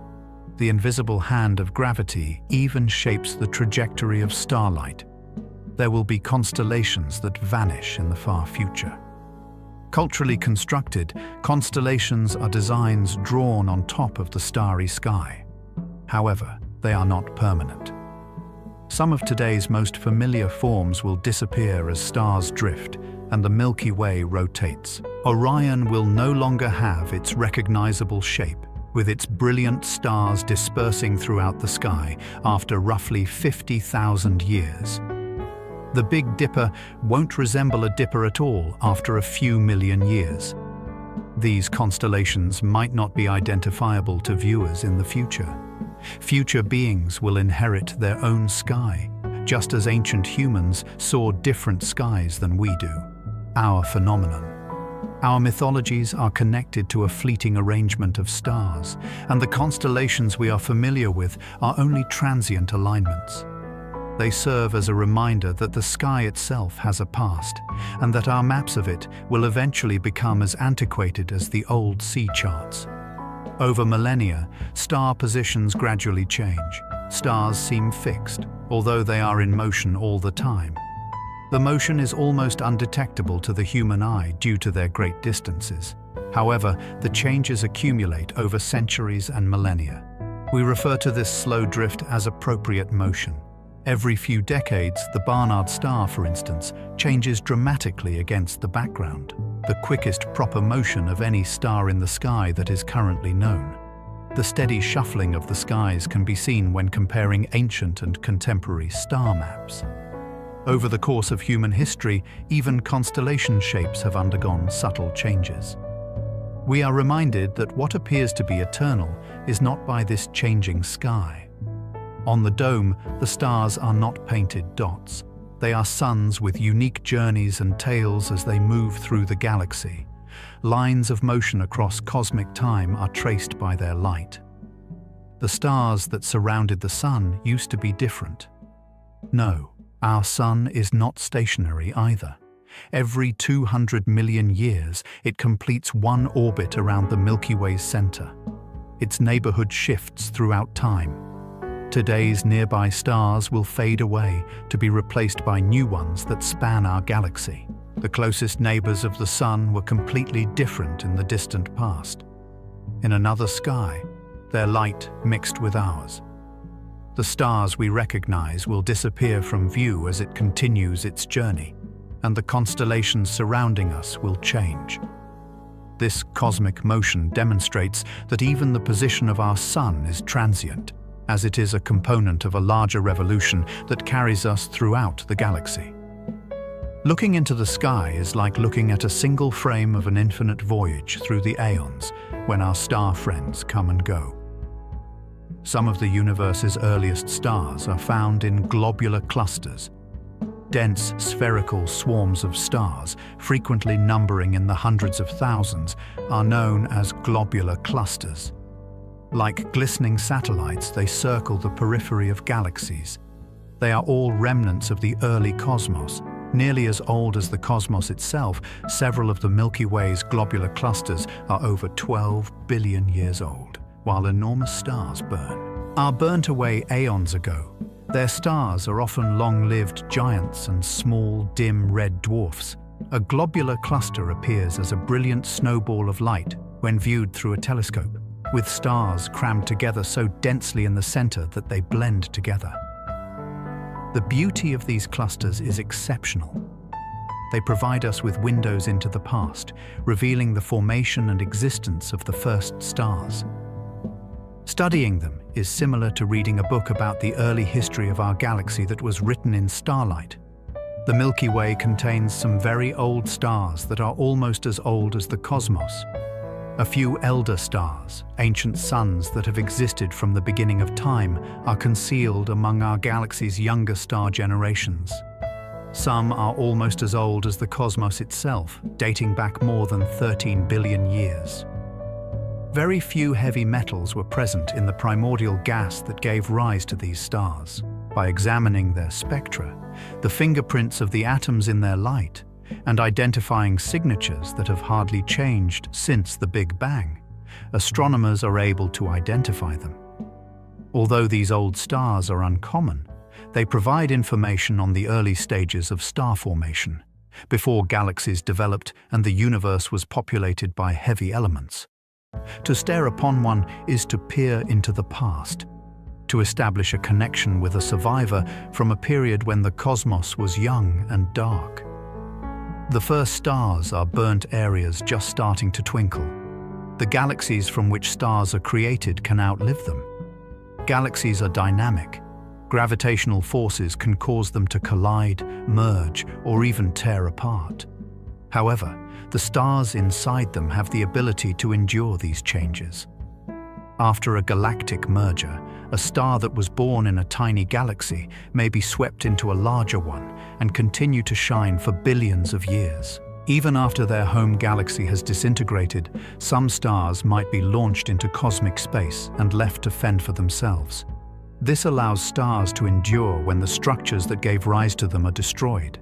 The invisible hand of gravity even shapes the trajectory of starlight. There will be constellations that vanish in the far future. Culturally constructed, constellations are designs drawn on top of the starry sky. However, they are not permanent. Some of today's most familiar forms will disappear as stars drift and the Milky Way rotates. Orion will no longer have its recognizable shape, with its brilliant stars dispersing throughout the sky after roughly 50,000 years. The Big Dipper won't resemble a dipper at all after a few million years. These constellations might not be identifiable to viewers in the future. Future beings will inherit their own sky, just as ancient humans saw different skies than we do. Our phenomenon. Our mythologies are connected to a fleeting arrangement of stars, and the constellations we are familiar with are only transient alignments. They serve as a reminder that the sky itself has a past, and that our maps of it will eventually become as antiquated as the old sea charts. Over millennia, star positions gradually change. Stars seem fixed, although they are in motion all the time. The motion is almost undetectable to the human eye due to their great distances. However, the changes accumulate over centuries and millennia. We refer to this slow drift as appropriate motion. Every few decades, the Barnard star, for instance, changes dramatically against the background, the quickest proper motion of any star in the sky that is currently known. The steady shuffling of the skies can be seen when comparing ancient and contemporary star maps. Over the course of human history, even constellation shapes have undergone subtle changes. We are reminded that what appears to be eternal is not by this changing sky. On the dome, the stars are not painted dots. They are suns with unique journeys and tails as they move through the galaxy. Lines of motion across cosmic time are traced by their light. The stars that surrounded the sun used to be different. No, our sun is not stationary either. Every 200 million years, it completes one orbit around the Milky Way's center. Its neighborhood shifts throughout time. Today's nearby stars will fade away to be replaced by new ones that span our galaxy. The closest neighbors of the sun were completely different in the distant past. In another sky, their light mixed with ours. The stars we recognize will disappear from view as it continues its journey, and the constellations surrounding us will change. This cosmic motion demonstrates that even the position of our sun is transient, as it is a component of a larger revolution that carries us throughout the galaxy. Looking into the sky is like looking at a single frame of an infinite voyage through the aeons when our star friends come and go. Some of the universe's earliest stars are found in globular clusters. Dense, spherical swarms of stars, frequently numbering in the hundreds of thousands, are known as globular clusters. Like glistening satellites, they circle the periphery of galaxies. They are all remnants of the early cosmos. Nearly as old as the cosmos itself, several of the Milky Way's globular clusters are over 12 billion years old, while enormous stars are burnt away aeons ago. Their stars are often long-lived giants and small, dim red dwarfs. A globular cluster appears as a brilliant snowball of light when viewed through a telescope, with stars crammed together so densely in the center that they blend together. The beauty of these clusters is exceptional. They provide us with windows into the past, revealing the formation and existence of the first stars. Studying them is similar to reading a book about the early history of our galaxy that was written in starlight. The Milky Way contains some very old stars that are almost as old as the cosmos. A few elder stars, ancient suns that have existed from the beginning of time, are concealed among our galaxy's younger star generations. Some are almost as old as the cosmos itself, dating back more than 13 billion years. Very few heavy metals were present in the primordial gas that gave rise to these stars. By examining their spectra, the fingerprints of the atoms in their light, and identifying signatures that have hardly changed since the Big Bang, astronomers are able to identify them. Although these old stars are uncommon, they provide information on the early stages of star formation, before galaxies developed and the universe was populated by heavy elements. To stare upon one is to peer into the past, to establish a connection with a survivor from a period when the cosmos was young and dark. The first stars are burnt areas just starting to twinkle. The galaxies from which stars are created can outlive them. Galaxies are dynamic. Gravitational forces can cause them to collide, merge, or even tear apart. However, the stars inside them have the ability to endure these changes. After a galactic merger, a star that was born in a tiny galaxy may be swept into a larger one and continue to shine for billions of years. Even after their home galaxy has disintegrated, some stars might be launched into cosmic space and left to fend for themselves. This allows stars to endure when the structures that gave rise to them are destroyed.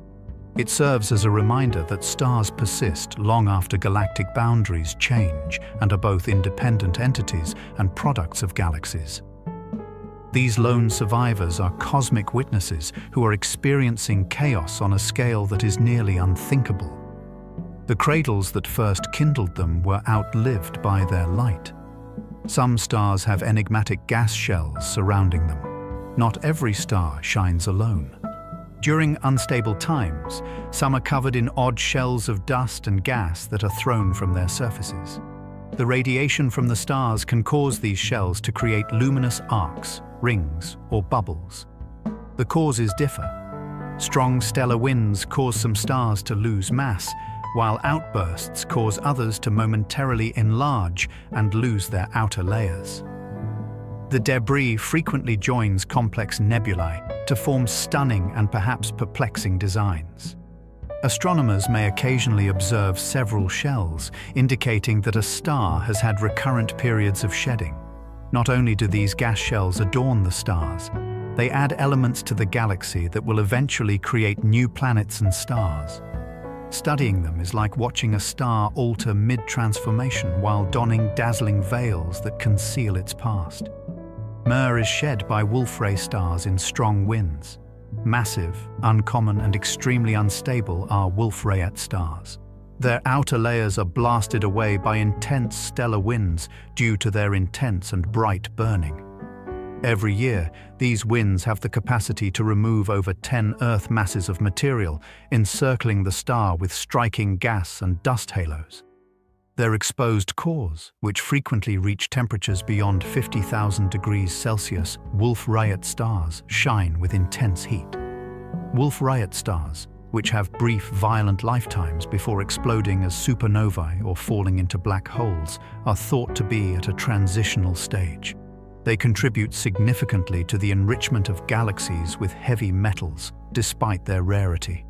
It serves as a reminder that stars persist long after galactic boundaries change and are both independent entities and products of galaxies. These lone survivors are cosmic witnesses who are experiencing chaos on a scale that is nearly unthinkable. The cradles that first kindled them were outlived by their light. Some stars have enigmatic gas shells surrounding them. Not every star shines alone. During unstable times, some are covered in odd shells of dust and gas that are thrown from their surfaces. The radiation from the stars can cause these shells to create luminous arcs, rings, or bubbles. The causes differ. Strong stellar winds cause some stars to lose mass, while outbursts cause others to momentarily enlarge and lose their outer layers. The debris frequently joins complex nebulae to form stunning and perhaps perplexing designs. Astronomers may occasionally observe several shells, indicating that a star has had recurrent periods of shedding. Not only do these gas shells adorn the stars, they add elements to the galaxy that will eventually create new planets and stars. Studying them is like watching a star alter mid-transformation while donning dazzling veils that conceal its past. Myrrh is shed by Wolf-Rayet stars in strong winds. Massive, uncommon, and extremely unstable are Wolf-Rayet stars. Their outer layers are blasted away by intense stellar winds due to their intense and bright burning. Every year, these winds have the capacity to remove over 10 Earth masses of material, encircling the star with striking gas and dust halos. Their exposed cores, which frequently reach temperatures beyond 50,000 degrees Celsius, Wolf-Rayet stars, shine with intense heat. Wolf-Rayet stars, which have brief, violent lifetimes before exploding as supernovae or falling into black holes, are thought to be at a transitional stage. They contribute significantly to the enrichment of galaxies with heavy metals, despite their rarity.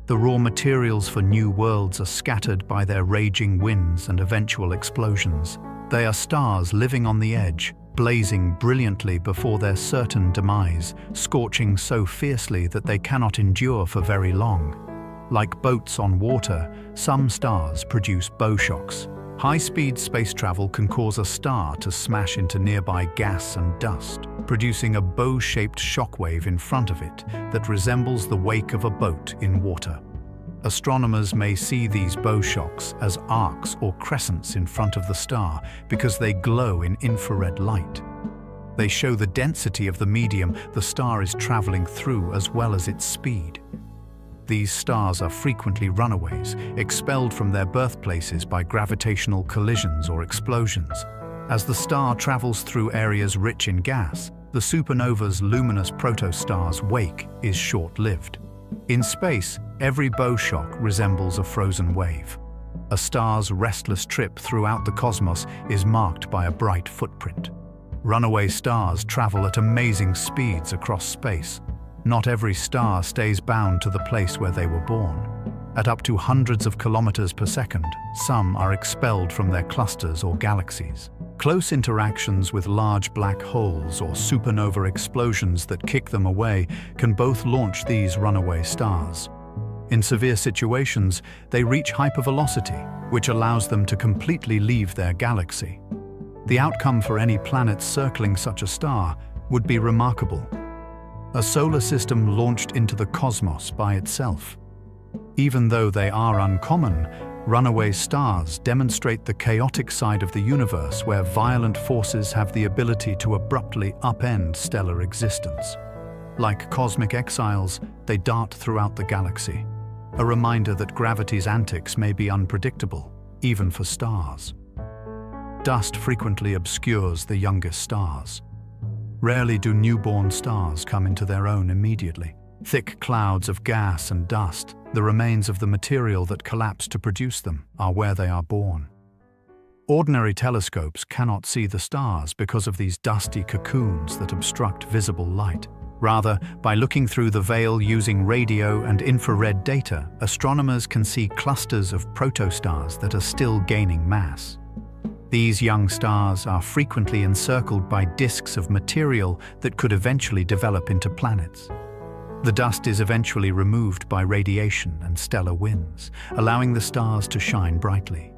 The raw materials for new worlds are scattered by their raging winds and eventual explosions. They are stars living on the edge, blazing brilliantly before their certain demise, scorching so fiercely that they cannot endure for very long. Like boats on water, some stars produce bow shocks. High-speed space travel can cause a star to smash into nearby gas and dust, producing a bow-shaped shockwave in front of it that resembles the wake of a boat in water. Astronomers may see these bow shocks as arcs or crescents in front of the star because they glow in infrared light. They show the density of the medium the star is traveling through as well as its speed. These stars are frequently runaways, expelled from their birthplaces by gravitational collisions or explosions. As the star travels through areas rich in gas, the supernova's luminous protostar's wake is short-lived. In space, every bow shock resembles a frozen wave. A star's restless trip throughout the cosmos is marked by a bright footprint. Runaway stars travel at amazing speeds across space. Not every star stays bound to the place where they were born. At up to hundreds of kilometers per second, some are expelled from their clusters or galaxies. Close interactions with large black holes or supernova explosions that kick them away can both launch these runaway stars. In severe situations, they reach hypervelocity, which allows them to completely leave their galaxy. The outcome for any planet circling such a star would be remarkable. A solar system launched into the cosmos by itself. Even though they are uncommon, runaway stars demonstrate the chaotic side of the universe where violent forces have the ability to abruptly upend stellar existence. Like cosmic exiles, they dart throughout the galaxy, a reminder that gravity's antics may be unpredictable, even for stars. Dust frequently obscures the youngest stars. Rarely do newborn stars come into their own immediately. Thick clouds of gas and dust, the remains of the material that collapsed to produce them, are where they are born. Ordinary telescopes cannot see the stars because of these dusty cocoons that obstruct visible light. Rather, by looking through the veil using radio and infrared data, astronomers can see clusters of protostars that are still gaining mass. These young stars are frequently encircled by disks of material that could eventually develop into planets. The dust is eventually removed by radiation and stellar winds, allowing the stars to shine brightly.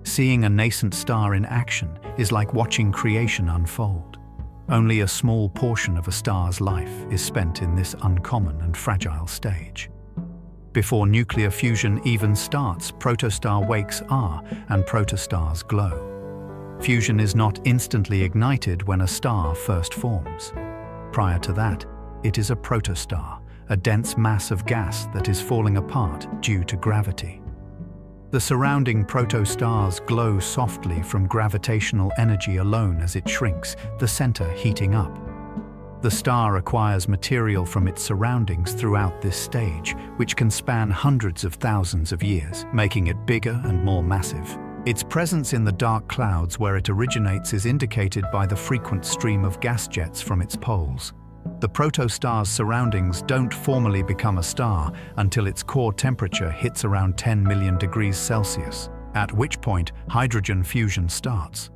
Seeing a nascent star in action is like watching creation unfold. Only a small portion of a star's life is spent in this uncommon and fragile stage. Before nuclear fusion even starts, protostar wakes are, and protostars glow. Fusion is not instantly ignited when a star first forms. Prior to that, it is a protostar, a dense mass of gas that is falling apart due to gravity. The surrounding protostars glow softly from gravitational energy alone as it shrinks, the center heating up. The star acquires material from its surroundings throughout this stage, which can span hundreds of thousands of years, making it bigger and more massive. Its presence in the dark clouds where it originates is indicated by the frequent stream of gas jets from its poles. The protostar's surroundings don't formally become a star until its core temperature hits around 10 million degrees Celsius, at which point hydrogen fusion starts.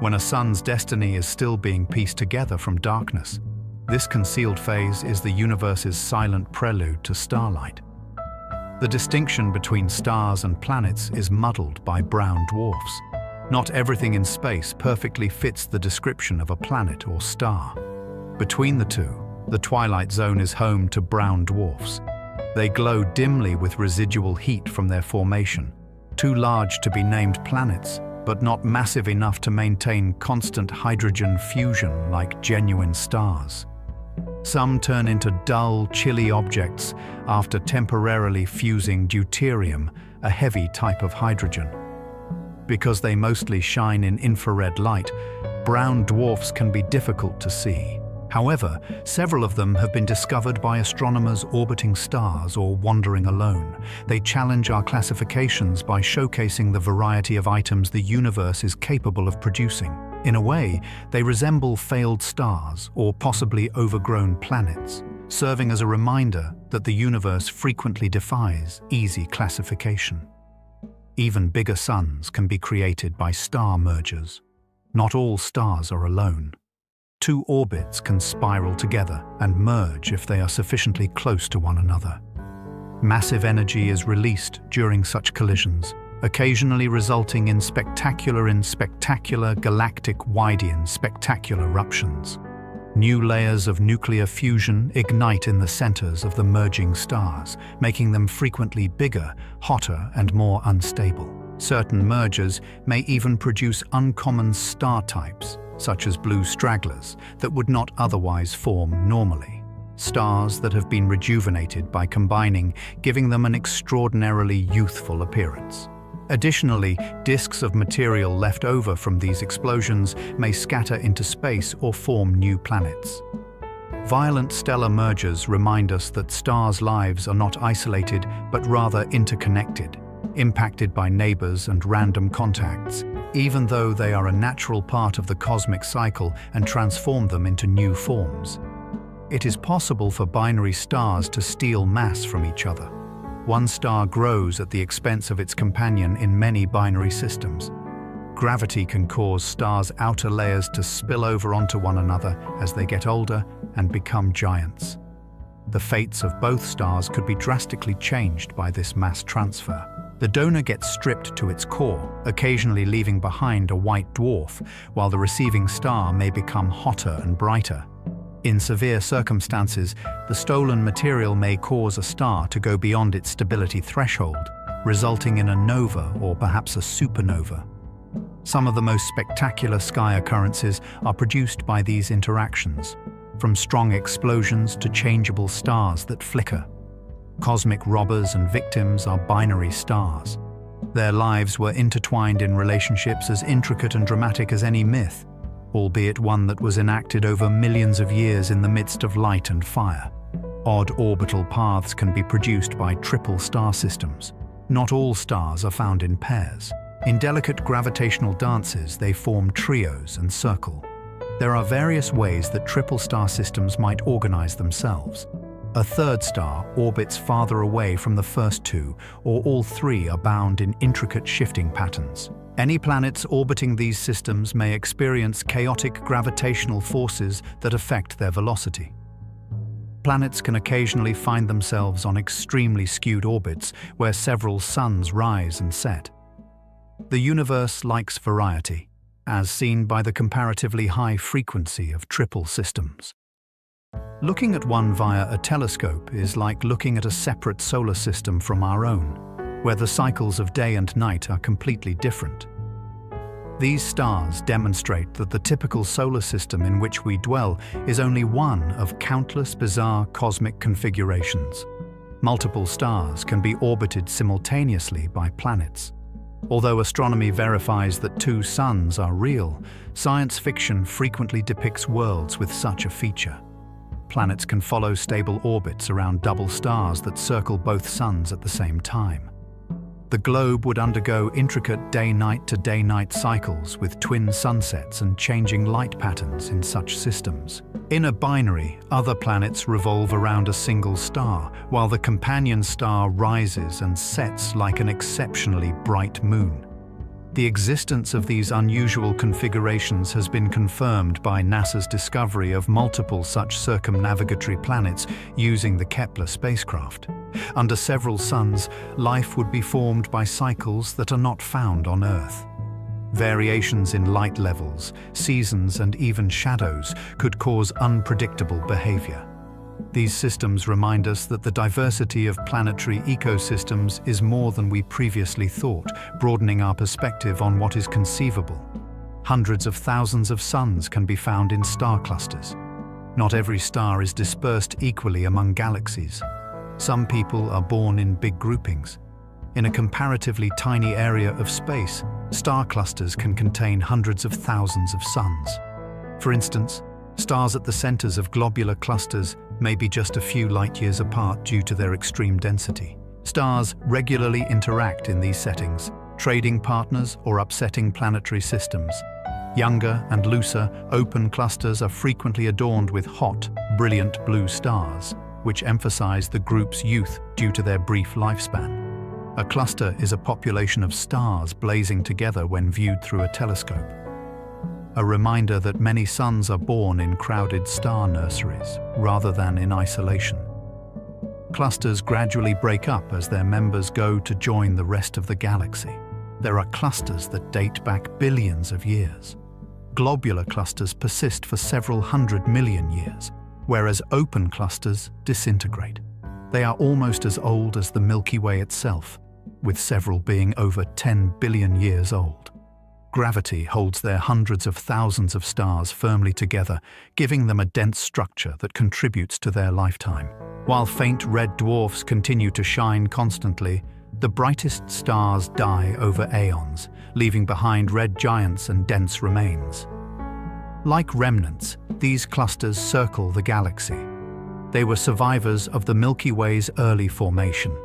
When a sun's destiny is still being pieced together from darkness, this concealed phase is the universe's silent prelude to starlight. The distinction between stars and planets is muddled by brown dwarfs. Not everything in space perfectly fits the description of a planet or star. Between the two, the twilight zone is home to brown dwarfs. They glow dimly with residual heat from their formation, too large to be named planets, but not massive enough to maintain constant hydrogen fusion like genuine stars. Some turn into dull, chilly objects after temporarily fusing deuterium, a heavy type of hydrogen. Because they mostly shine in infrared light, brown dwarfs can be difficult to see. However, several of them have been discovered by astronomers orbiting stars or wandering alone. They challenge our classifications by showcasing the variety of items the universe is capable of producing. In a way, they resemble failed stars or possibly overgrown planets, serving as a reminder that the universe frequently defies easy classification. Even bigger suns can be created by star mergers. Not all stars are alone. Two orbits can spiral together and merge if they are sufficiently close to one another. Massive energy is released during such collisions, occasionally resulting in spectacular galactic-Weidian spectacular eruptions. New layers of nuclear fusion ignite in the centers of the merging stars, making them frequently bigger, hotter, and more unstable. Certain mergers may even produce uncommon star types, such as blue stragglers, that would not otherwise form normally. Stars that have been rejuvenated by combining, giving them an extraordinarily youthful appearance. Additionally, disks of material left over from these explosions may scatter into space or form new planets. Violent stellar mergers remind us that stars' lives are not isolated, but rather interconnected, impacted by neighbors and random contacts, even though they are a natural part of the cosmic cycle and transform them into new forms. It is possible for binary stars to steal mass from each other. One star grows at the expense of its companion in many binary systems. Gravity can cause stars' outer layers to spill over onto one another as they get older and become giants. The fates of both stars could be drastically changed by this mass transfer. The donor gets stripped to its core, occasionally leaving behind a white dwarf, while the receiving star may become hotter and brighter. In severe circumstances, the stolen material may cause a star to go beyond its stability threshold, resulting in a nova or perhaps a supernova. Some of the most spectacular sky occurrences are produced by these interactions, from strong explosions to changeable stars that flicker. Cosmic robbers and victims are binary stars. Their lives were intertwined in relationships as intricate and dramatic as any myth, albeit one that was enacted over millions of years in the midst of light and fire. Odd orbital paths can be produced by triple star systems. Not all stars are found in pairs. In delicate gravitational dances, they form trios and circle. There are various ways that triple star systems might organize themselves. A third star orbits farther away from the first two, or all three are bound in intricate shifting patterns. Any planets orbiting these systems may experience chaotic gravitational forces that affect their velocity. Planets can occasionally find themselves on extremely skewed orbits where several suns rise and set. The universe likes variety, as seen by the comparatively high frequency of triple systems. Looking at one via a telescope is like looking at a separate solar system from our own, where the cycles of day and night are completely different. These stars demonstrate that the typical solar system in which we dwell is only one of countless bizarre cosmic configurations. Multiple stars can be orbited simultaneously by planets. Although astronomy verifies that two suns are real, science fiction frequently depicts worlds with such a feature. Planets can follow stable orbits around double stars that circle both suns at the same time. The globe would undergo intricate day-night to day-night cycles with twin sunsets and changing light patterns in such systems. In a binary, other planets revolve around a single star, while the companion star rises and sets like an exceptionally bright moon. The existence of these unusual configurations has been confirmed by NASA's discovery of multiple such circumnavigatory planets using the Kepler spacecraft. Under several suns, life would be formed by cycles that are not found on Earth. Variations in light levels, seasons, and even shadows could cause unpredictable behavior. These systems remind us that the diversity of planetary ecosystems is more than we previously thought, broadening our perspective on what is conceivable. Hundreds of thousands of suns can be found in star clusters. Not every star is dispersed equally among galaxies. Some people are born in big groupings. In a comparatively tiny area of space, star clusters can contain hundreds of thousands of suns. For instance, stars at the centers of globular clusters may be just a few light-years apart due to their extreme density. Stars regularly interact in these settings, trading partners or upsetting planetary systems. Younger and looser, open clusters are frequently adorned with hot, brilliant blue stars, which emphasize the group's youth due to their brief lifespan. A cluster is a population of stars blazing together when viewed through a telescope. A reminder that many suns are born in crowded star nurseries, rather than in isolation. Clusters gradually break up as their members go to join the rest of the galaxy. There are clusters that date back billions of years. Globular clusters persist for several 100 million years, whereas open clusters disintegrate. They are almost as old as the Milky Way itself, with several being over 10 billion years old. Gravity holds their hundreds of thousands of stars firmly together, giving them a dense structure that contributes to their lifetime. While faint red dwarfs continue to shine constantly, the brightest stars die over aeons, leaving behind red giants and dense remains. Like remnants, these clusters circle the galaxy. They were survivors of the Milky Way's early formation.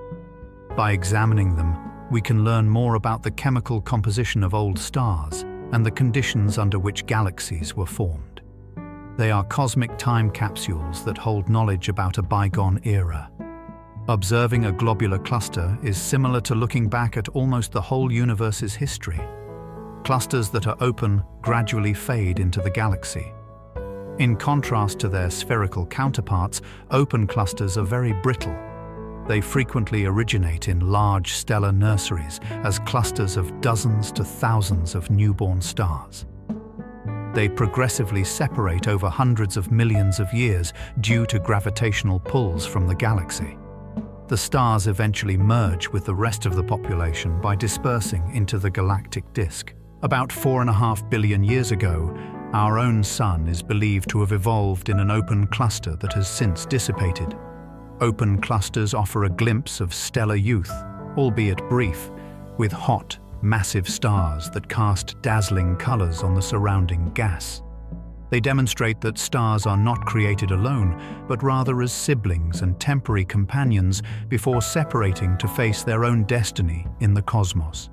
By examining them, we can learn more about the chemical composition of old stars and the conditions under which galaxies were formed. They are cosmic time capsules that hold knowledge about a bygone era. Observing a globular cluster is similar to looking back at almost the whole universe's history. Clusters that are open gradually fade into the galaxy. In contrast to their spherical counterparts, open clusters are very brittle. They frequently originate in large stellar nurseries as clusters of dozens to thousands of newborn stars. They progressively separate over hundreds of millions of years due to gravitational pulls from the galaxy. The stars eventually merge with the rest of the population by dispersing into the galactic disk. About 4.5 billion years ago, our own sun is believed to have evolved in an open cluster that has since dissipated. Open clusters offer a glimpse of stellar youth, albeit brief, with hot, massive stars that cast dazzling colors on the surrounding gas. They demonstrate that stars are not created alone, but rather as siblings and temporary companions before separating to face their own destiny in the cosmos.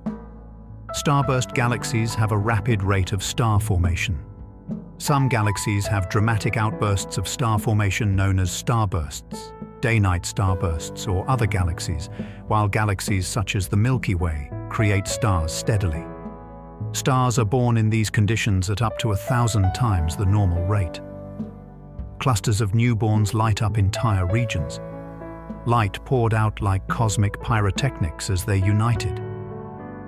Starburst galaxies have a rapid rate of star formation. Some galaxies have dramatic outbursts of star formation known as starbursts, day-night starbursts, or other galaxies, while galaxies such as the Milky Way create stars steadily. Stars are born in these conditions at up to 1,000 times the normal rate. Clusters of newborns light up entire regions. Light poured out like cosmic pyrotechnics as they united.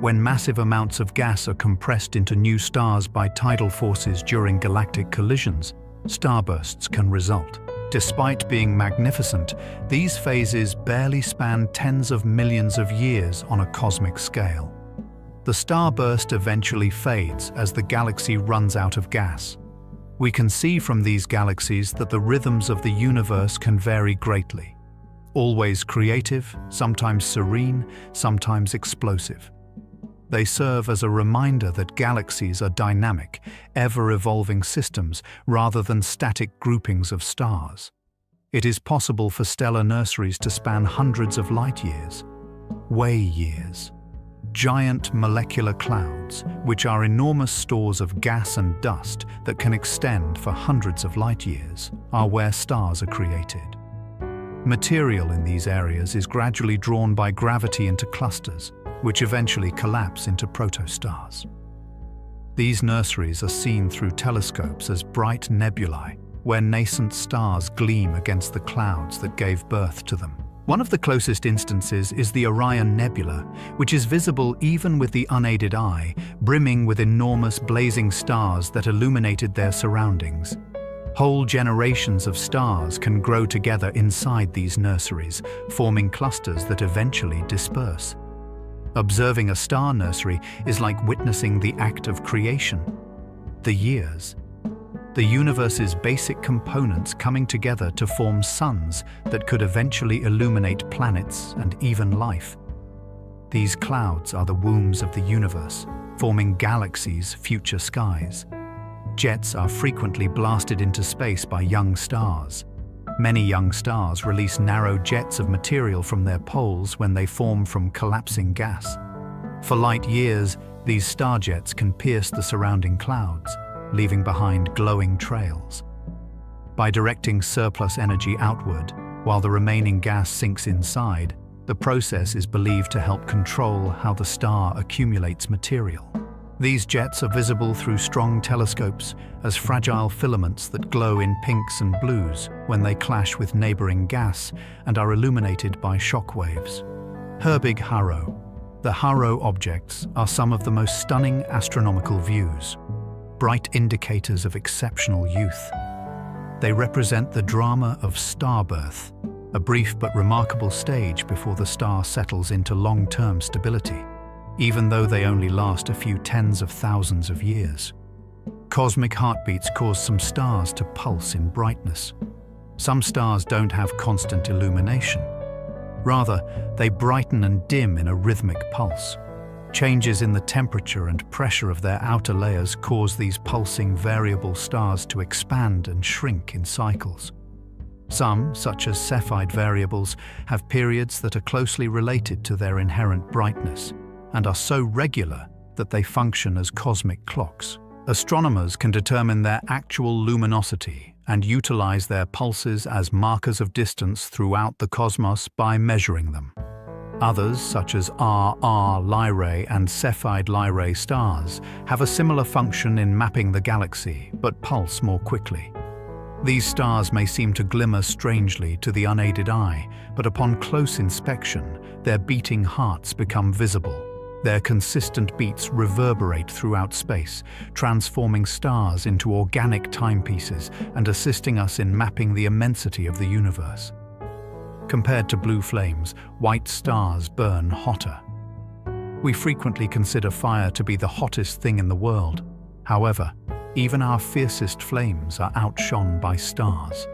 When massive amounts of gas are compressed into new stars by tidal forces during galactic collisions, starbursts can result. Despite being magnificent, these phases barely span tens of millions of years on a cosmic scale. The starburst eventually fades as the galaxy runs out of gas. We can see from these galaxies that the rhythms of the universe can vary greatly. Always creative, sometimes serene, sometimes explosive. They serve as a reminder that galaxies are dynamic, ever-evolving systems rather than static groupings of stars. It is possible for stellar nurseries to span hundreds of light years, way years. Giant molecular clouds, which are enormous stores of gas and dust that can extend for hundreds of light years, are where stars are created. Material in these areas is gradually drawn by gravity into clusters, which eventually collapse into protostars. These nurseries are seen through telescopes as bright nebulae, where nascent stars gleam against the clouds that gave birth to them. One of the closest instances is the Orion Nebula, which is visible even with the unaided eye, brimming with enormous blazing stars that illuminated their surroundings. Whole generations of stars can grow together inside these nurseries, forming clusters that eventually disperse. Observing a star nursery is like witnessing the act of creation. The years. The universe's basic components coming together to form suns that could eventually illuminate planets and even life. These clouds are the wombs of the universe, forming galaxies' future skies. Jets are frequently blasted into space by young stars. Many young stars release narrow jets of material from their poles when they form from collapsing gas. For light years, these star jets can pierce the surrounding clouds, leaving behind glowing trails. By directing surplus energy outward, while the remaining gas sinks inside, the process is believed to help control how the star accumulates material. These jets are visible through strong telescopes as fragile filaments that glow in pinks and blues when they clash with neighboring gas and are illuminated by shock waves. Herbig Haro. The Haro objects are some of the most stunning astronomical views, bright indicators of exceptional youth. They represent the drama of starbirth, a brief but remarkable stage before the star settles into long-term stability, even though they only last a few tens of thousands of years. Cosmic heartbeats cause some stars to pulse in brightness. Some stars don't have constant illumination. Rather, they brighten and dim in a rhythmic pulse. Changes in the temperature and pressure of their outer layers cause these pulsing variable stars to expand and shrink in cycles. Some, such as Cepheid variables, have periods that are closely related to their inherent brightness and are so regular that they function as cosmic clocks. Astronomers can determine their actual luminosity and utilize their pulses as markers of distance throughout the cosmos by measuring them. Others, such as RR Lyrae and Cepheid Lyrae stars, have a similar function in mapping the galaxy, but pulse more quickly. These stars may seem to glimmer strangely to the unaided eye, but upon close inspection, their beating hearts become visible. Their consistent beats reverberate throughout space, transforming stars into organic timepieces and assisting us in mapping the immensity of the universe. Compared to blue flames, white stars burn hotter. We frequently consider fire to be the hottest thing in the world. However, even our fiercest flames are outshone by stars.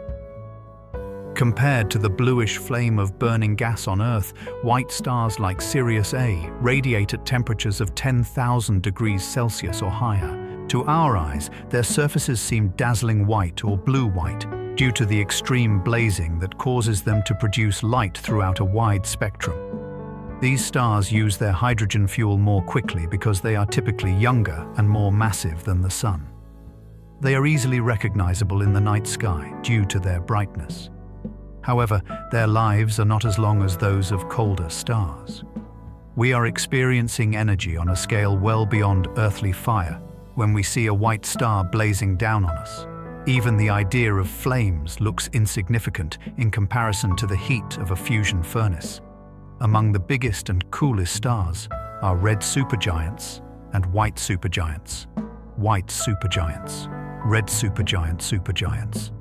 Compared to the bluish flame of burning gas on Earth, white stars like Sirius A radiate at temperatures of 10,000 degrees Celsius or higher. To our eyes, their surfaces seem dazzling white or blue-white due to the extreme blazing that causes them to produce light throughout a wide spectrum. These stars use their hydrogen fuel more quickly because they are typically younger and more massive than the Sun. They are easily recognizable in the night sky due to their brightness. However, their lives are not as long as those of colder stars. We are experiencing energy on a scale well beyond earthly fire when we see a white star blazing down on us. Even the idea of flames looks insignificant in comparison to the heat of a fusion furnace. Among the biggest and coolest stars are red supergiants and white supergiants. White supergiants, red supergiants.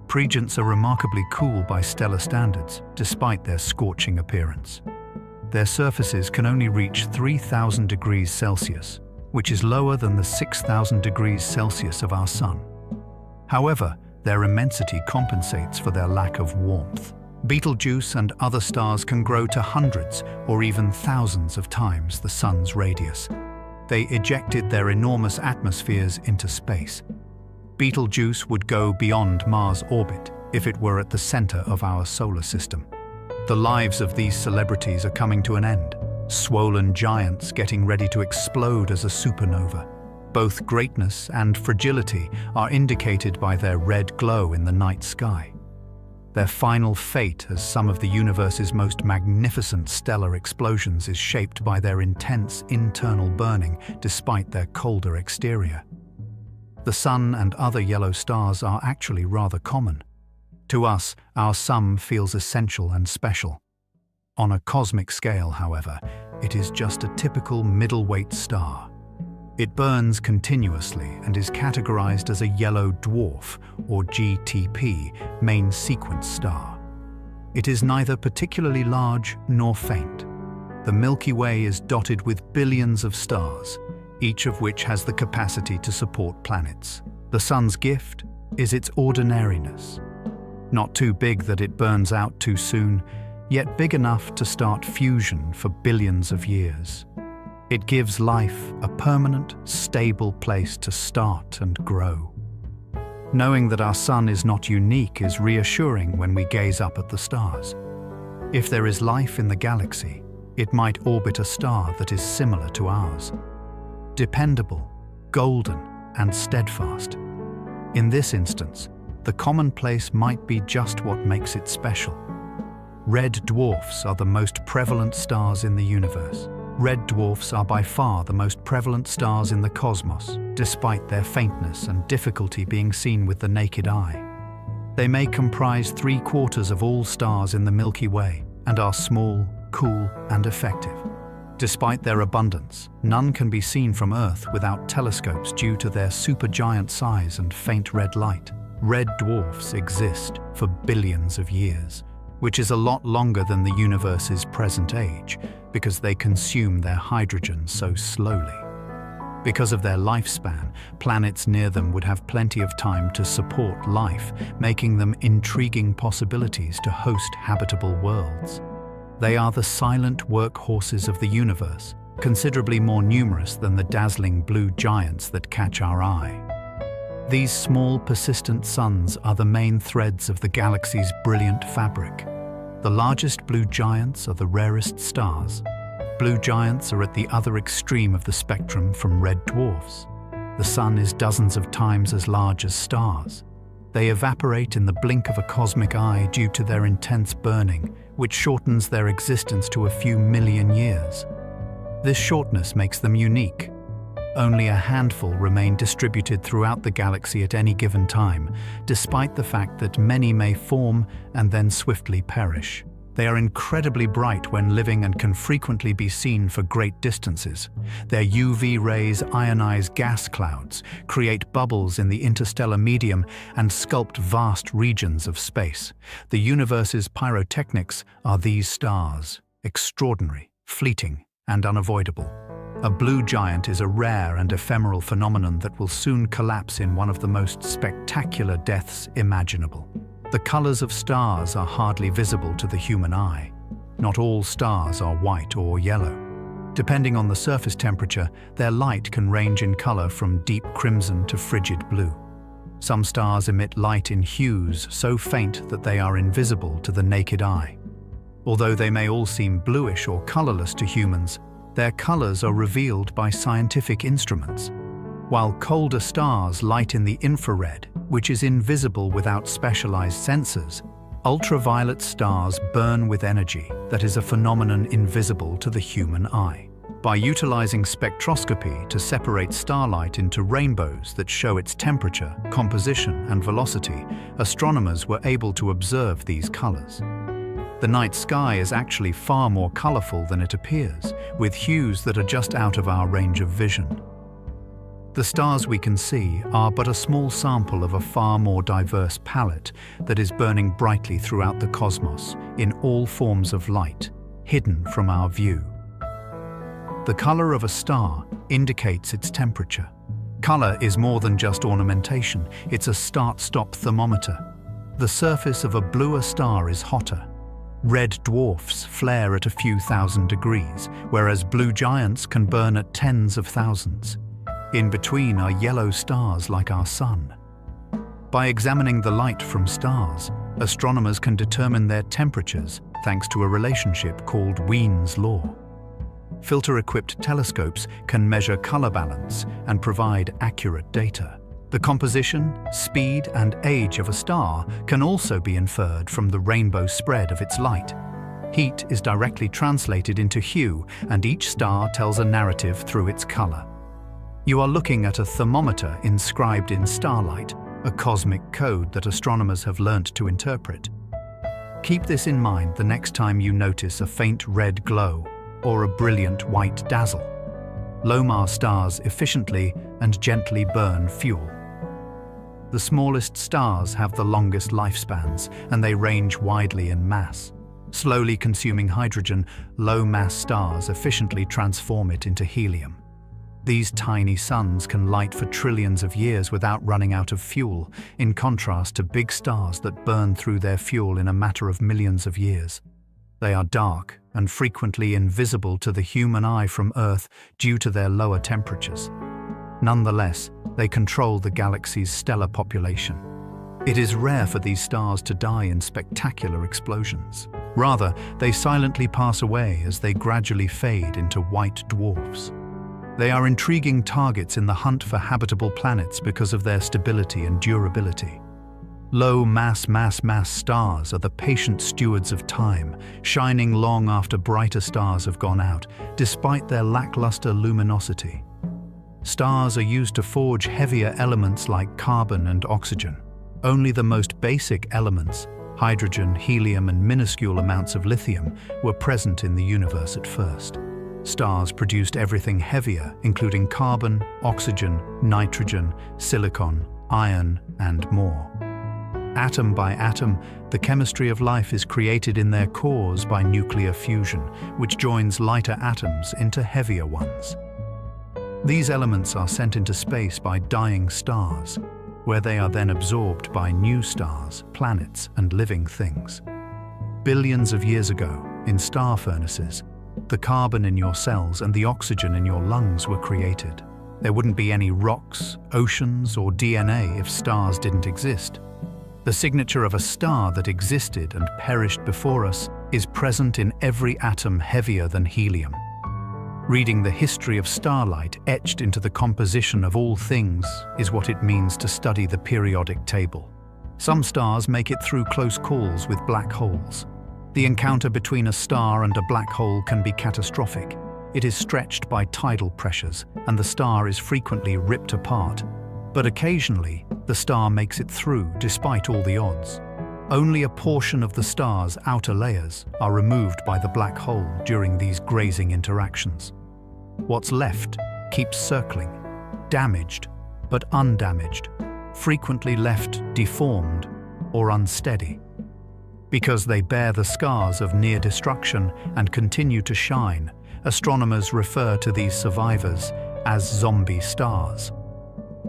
Pregiants are remarkably cool by stellar standards, despite their scorching appearance. Their surfaces can only reach 3,000 degrees Celsius, which is lower than the 6,000 degrees Celsius of our Sun. However, their immensity compensates for their lack of warmth. Betelgeuse and other stars can grow to hundreds or even thousands of times the Sun's radius. They ejected their enormous atmospheres into space. Betelgeuse would go beyond Mars' orbit if it were at the center of our solar system. The lives of these celebrities are coming to an end, swollen giants getting ready to explode as a supernova. Both greatness and fragility are indicated by their red glow in the night sky. Their final fate as some of the universe's most magnificent stellar explosions is shaped by their intense internal burning despite their colder exterior. The Sun and other yellow stars are actually rather common. To us, our Sun feels essential and special. On a cosmic scale, however, it is just a typical middleweight star. It burns continuously and is categorized as a yellow dwarf, or GTP, main sequence star. It is neither particularly large nor faint. The Milky Way is dotted with billions of stars, each of which has the capacity to support planets. The Sun's gift is its ordinariness. Not too big that it burns out too soon, yet big enough to start fusion for billions of years. It gives life a permanent, stable place to start and grow. Knowing that our Sun is not unique is reassuring when we gaze up at the stars. If there is life in the galaxy, it might orbit a star that is similar to ours. Dependable, golden, and steadfast. In this instance, the commonplace might be just what makes it special. Red dwarfs are the most prevalent stars in the universe. Red dwarfs are by far the most prevalent stars in the cosmos, despite their faintness and difficulty being seen with the naked eye. They may comprise 3/4 of all stars in the Milky Way and are small, cool, and effective. Despite their abundance, none can be seen from Earth without telescopes due to their supergiant size and faint red light. Red dwarfs exist for billions of years, which is a lot longer than the universe's present age, because they consume their hydrogen so slowly. Because of their lifespan, planets near them would have plenty of time to support life, making them intriguing possibilities to host habitable worlds. They are the silent workhorses of the universe, considerably more numerous than the dazzling blue giants that catch our eye. These small, persistent suns are the main threads of the galaxy's brilliant fabric. The largest blue giants are the rarest stars. Blue giants are at the other extreme of the spectrum from red dwarfs. The Sun is dozens of times as large as stars. They evaporate in the blink of a cosmic eye due to their intense burning, which shortens their existence to a few million years. This shortness makes them unique. Only a handful remain distributed throughout the galaxy at any given time, despite the fact that many may form and then swiftly perish. They are incredibly bright when living and can frequently be seen for great distances. Their UV rays ionize gas clouds, create bubbles in the interstellar medium, and sculpt vast regions of space. The universe's pyrotechnics are these stars, extraordinary, fleeting, and unavoidable. A blue giant is a rare and ephemeral phenomenon that will soon collapse in one of the most spectacular deaths imaginable. The colors of stars are hardly visible to the human eye. Not all stars are white or yellow. Depending on the surface temperature, their light can range in color from deep crimson to frigid blue. Some stars emit light in hues so faint that they are invisible to the naked eye. Although they may all seem bluish or colorless to humans, their colors are revealed by scientific instruments. While colder stars light in the infrared, which is invisible without specialized sensors, ultraviolet stars burn with energy that is a phenomenon invisible to the human eye. By utilizing spectroscopy to separate starlight into rainbows that show its temperature, composition, and velocity, astronomers were able to observe these colors. The night sky is actually far more colorful than it appears, with hues that are just out of our range of vision. The stars we can see are but a small sample of a far more diverse palette that is burning brightly throughout the cosmos in all forms of light, hidden from our view. The color of a star indicates its temperature. Color is more than just ornamentation, it's a start-stop thermometer. The surface of a bluer star is hotter. Red dwarfs flare at a few thousand degrees, whereas blue giants can burn at tens of thousands. In between are yellow stars like our Sun. By examining the light from stars, astronomers can determine their temperatures thanks to a relationship called Wien's law. Filter-equipped telescopes can measure color balance and provide accurate data. The composition, speed, and age of a star can also be inferred from the rainbow spread of its light. Heat is directly translated into hue, and each star tells a narrative through its color. You are looking at a thermometer inscribed in starlight, a cosmic code that astronomers have learnt to interpret. Keep this in mind the next time you notice a faint red glow or a brilliant white dazzle. Low-mass stars efficiently and gently burn fuel. The smallest stars have the longest lifespans, and they range widely in mass. Slowly consuming hydrogen, low-mass stars efficiently transform it into helium. These tiny suns can light for trillions of years without running out of fuel, in contrast to big stars that burn through their fuel in a matter of millions of years. They are dark and frequently invisible to the human eye from Earth due to their lower temperatures. Nonetheless, they control the galaxy's stellar population. It is rare for these stars to die in spectacular explosions. Rather, they silently pass away as they gradually fade into white dwarfs. They are intriguing targets in the hunt for habitable planets because of their stability and durability. Low-mass stars are the patient stewards of time, shining long after brighter stars have gone out, despite their lackluster luminosity. Stars are used to forge heavier elements like carbon and oxygen. Only the most basic elements, hydrogen, helium, and minuscule amounts of lithium, were present in the universe at first. Stars produced everything heavier, including carbon, oxygen, nitrogen, silicon, iron, and more. Atom by atom, the chemistry of life is created in their cores by nuclear fusion, which joins lighter atoms into heavier ones. These elements are sent into space by dying stars, where they are then absorbed by new stars, planets, and living things. Billions of years ago, in star furnaces, the carbon in your cells and the oxygen in your lungs were created. There wouldn't be any rocks, oceans, or DNA if stars didn't exist. The signature of a star that existed and perished before us is present in every atom heavier than helium. Reading the history of starlight etched into the composition of all things is what it means to study the periodic table. Some stars make it through close calls with black holes. The encounter between a star and a black hole can be catastrophic. It is stretched by tidal pressures, and the star is frequently ripped apart. But occasionally, the star makes it through despite all the odds. Only a portion of the star's outer layers are removed by the black hole during these grazing interactions. What's left keeps circling, damaged but undamaged, frequently left deformed or unsteady. Because they bear the scars of near destruction and continue to shine, astronomers refer to these survivors as zombie stars.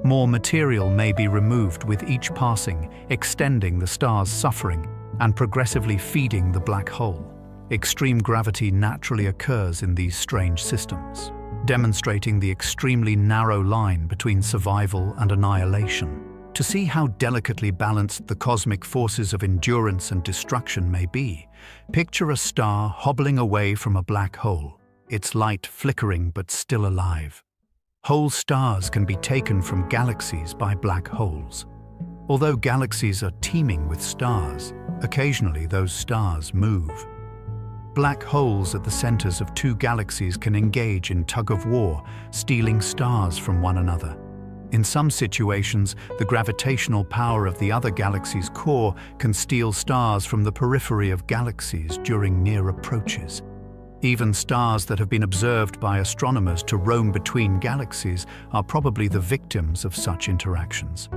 More material may be removed with each passing, extending the star's suffering and progressively feeding the black hole. Extreme gravity naturally occurs in these strange systems, demonstrating the extremely narrow line between survival and annihilation. To see how delicately balanced the cosmic forces of endurance and destruction may be, picture a star hobbling away from a black hole, its light flickering but still alive. Whole stars can be taken from galaxies by black holes. Although galaxies are teeming with stars, occasionally those stars move. Black holes at the centers of two galaxies can engage in tug-of-war, stealing stars from one another. In some situations, the gravitational power of the other galaxy's core can steal stars from the periphery of galaxies during near approaches. Even stars that have been observed by astronomers to roam between galaxies are probably the victims of such interactions.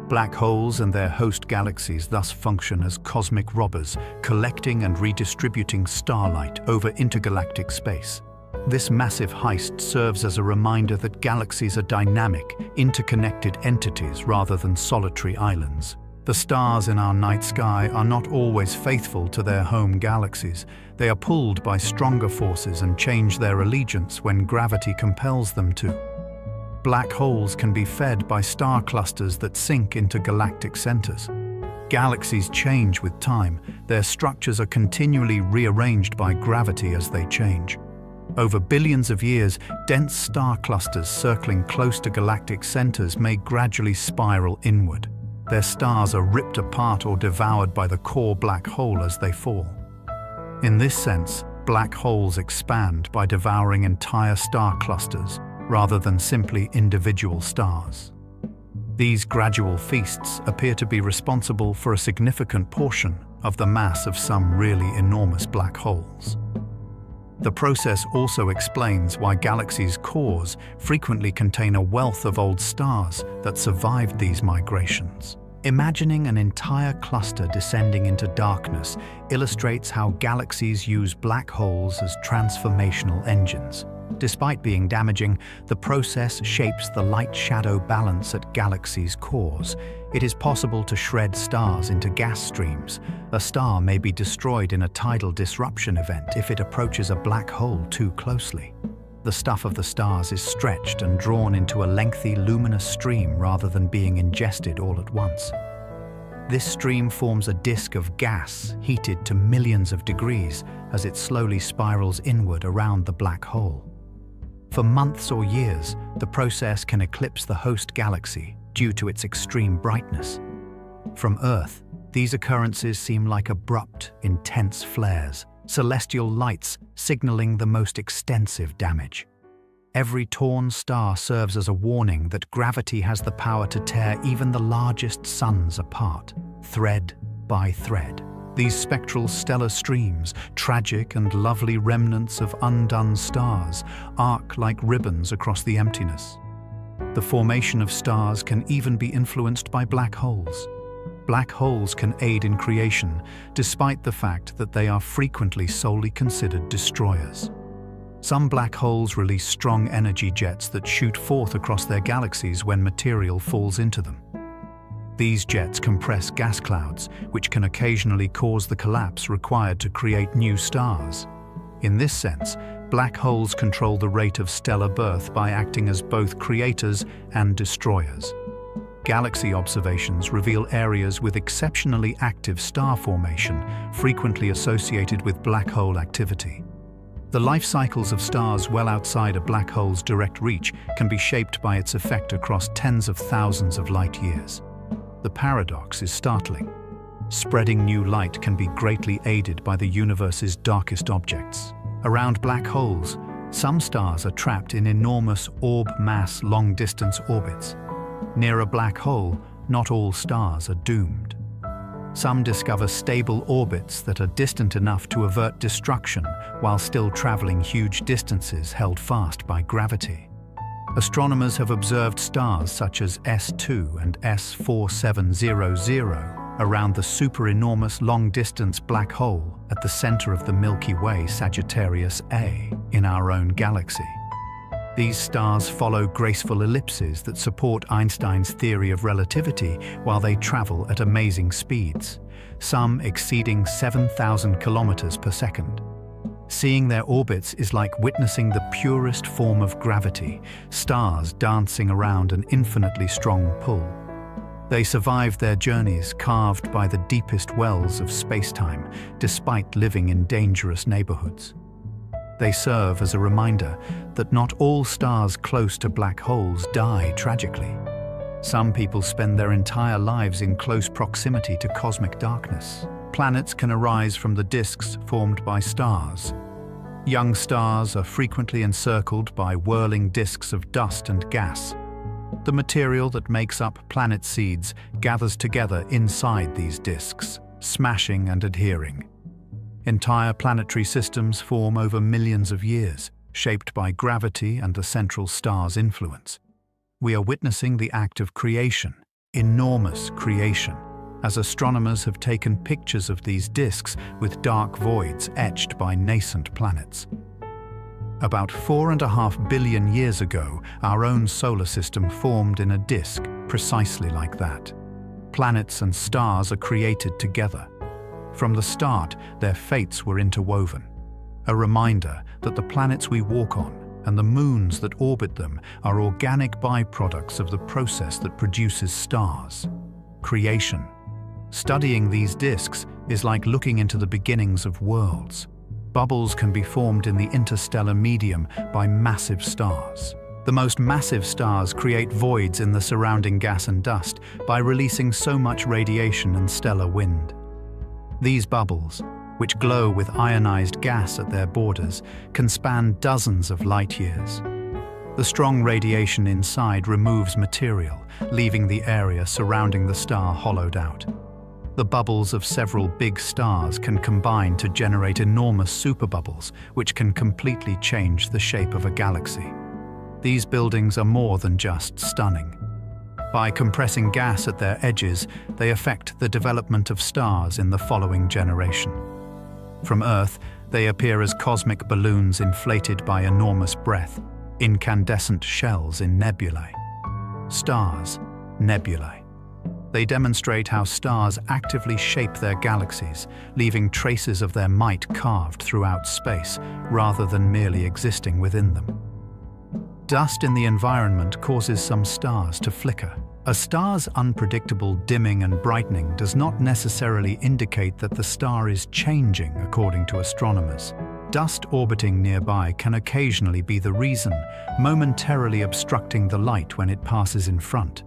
Black holes and their host galaxies thus function as cosmic robbers, collecting and redistributing starlight over intergalactic space. This massive heist serves as a reminder that galaxies are dynamic, interconnected entities rather than solitary islands. The stars in our night sky are not always faithful to their home galaxies. They are pulled by stronger forces and change their allegiance when gravity compels them to. Black holes can be fed by star clusters that sink into galactic centers. Galaxies change with time. Their structures are continually rearranged by gravity as they change. Over billions of years, dense star clusters circling close to galactic centers may gradually spiral inward. Their stars are ripped apart or devoured by the core black hole as they fall. In this sense, black holes expand by devouring entire star clusters rather than simply individual stars. These gradual feasts appear to be responsible for a significant portion of the mass of some really enormous black holes. The process also explains why galaxies' cores frequently contain a wealth of old stars that survived these migrations. Imagining an entire cluster descending into darkness illustrates how galaxies use black holes as transformational engines. Despite being damaging, the process shapes the light-shadow balance at galaxies' cores. It is possible to shred stars into gas streams. A star may be destroyed in a tidal disruption event if it approaches a black hole too closely. The stuff of the stars is stretched and drawn into a lengthy, luminous stream rather than being ingested all at once. This stream forms a disk of gas heated to millions of degrees as it slowly spirals inward around the black hole. For months or years, the process can eclipse the host galaxy due to its extreme brightness. From Earth, these occurrences seem like abrupt, intense flares, celestial lights signaling the most extensive damage. Every torn star serves as a warning that gravity has the power to tear even the largest suns apart, thread by thread. These spectral stellar streams, tragic and lovely remnants of undone stars, arc like ribbons across the emptiness. The formation of stars can even be influenced by black holes. Black holes can aid in creation, despite the fact that they are frequently solely considered destroyers. Some black holes release strong energy jets that shoot forth across their galaxies when material falls into them. These jets compress gas clouds, which can occasionally cause the collapse required to create new stars. In this sense, black holes control the rate of stellar birth by acting as both creators and destroyers. Galaxy observations reveal areas with exceptionally active star formation, frequently associated with black hole activity. The life cycles of stars well outside a black hole's direct reach can be shaped by its effect across tens of thousands of light years. The paradox is startling. Spreading new light can be greatly aided by the universe's darkest objects. Around black holes, some stars are trapped in enormous orb-mass long-distance orbits. Near a black hole, not all stars are doomed. Some discover stable orbits that are distant enough to avert destruction while still traveling huge distances held fast by gravity. Astronomers have observed stars such as S2 and S4700 around the super-enormous long-distance black hole at the center of the Milky Way Sagittarius A in our own galaxy. These stars follow graceful ellipses that support Einstein's theory of relativity while they travel at amazing speeds, some exceeding 7,000 kilometers per second. Seeing their orbits is like witnessing the purest form of gravity, stars dancing around an infinitely strong pull. They survived their journeys carved by the deepest wells of space-time, despite living in dangerous neighborhoods. They serve as a reminder that not all stars close to black holes die tragically. Some people spend their entire lives in close proximity to cosmic darkness. Planets can arise from the disks formed by stars. Young stars are frequently encircled by whirling disks of dust and gas. The material that makes up planet seeds gathers together inside these disks, smashing and adhering. Entire planetary systems form over millions of years, shaped by gravity and the central star's influence. We are witnessing the act of creation, enormous creation, as astronomers have taken pictures of these disks with dark voids etched by nascent planets. About 4.5 billion years ago, our own solar system formed in a disk precisely like that. Planets and stars are created together. From the start, their fates were interwoven. A reminder that the planets we walk on and the moons that orbit them are organic byproducts of the process that produces stars. Creation. Studying these disks is like looking into the beginnings of worlds. Bubbles can be formed in the interstellar medium by massive stars. The most massive stars create voids in the surrounding gas and dust by releasing so much radiation and stellar wind. These bubbles, which glow with ionized gas at their borders, can span dozens of light years. The strong radiation inside removes material, leaving the area surrounding the star hollowed out. The bubbles of several big stars can combine to generate enormous superbubbles, which can completely change the shape of a galaxy. These buildings are more than just stunning. By compressing gas at their edges, they affect the development of stars in the following generation. From Earth, they appear as cosmic balloons inflated by enormous breath, incandescent shells in nebulae. Stars, nebulae. They demonstrate how stars actively shape their galaxies, leaving traces of their might carved throughout space, rather than merely existing within them. Dust in the environment causes some stars to flicker. A star's unpredictable dimming and brightening does not necessarily indicate that the star is changing, according to astronomers. Dust orbiting nearby can occasionally be the reason, momentarily obstructing the light when it passes in front.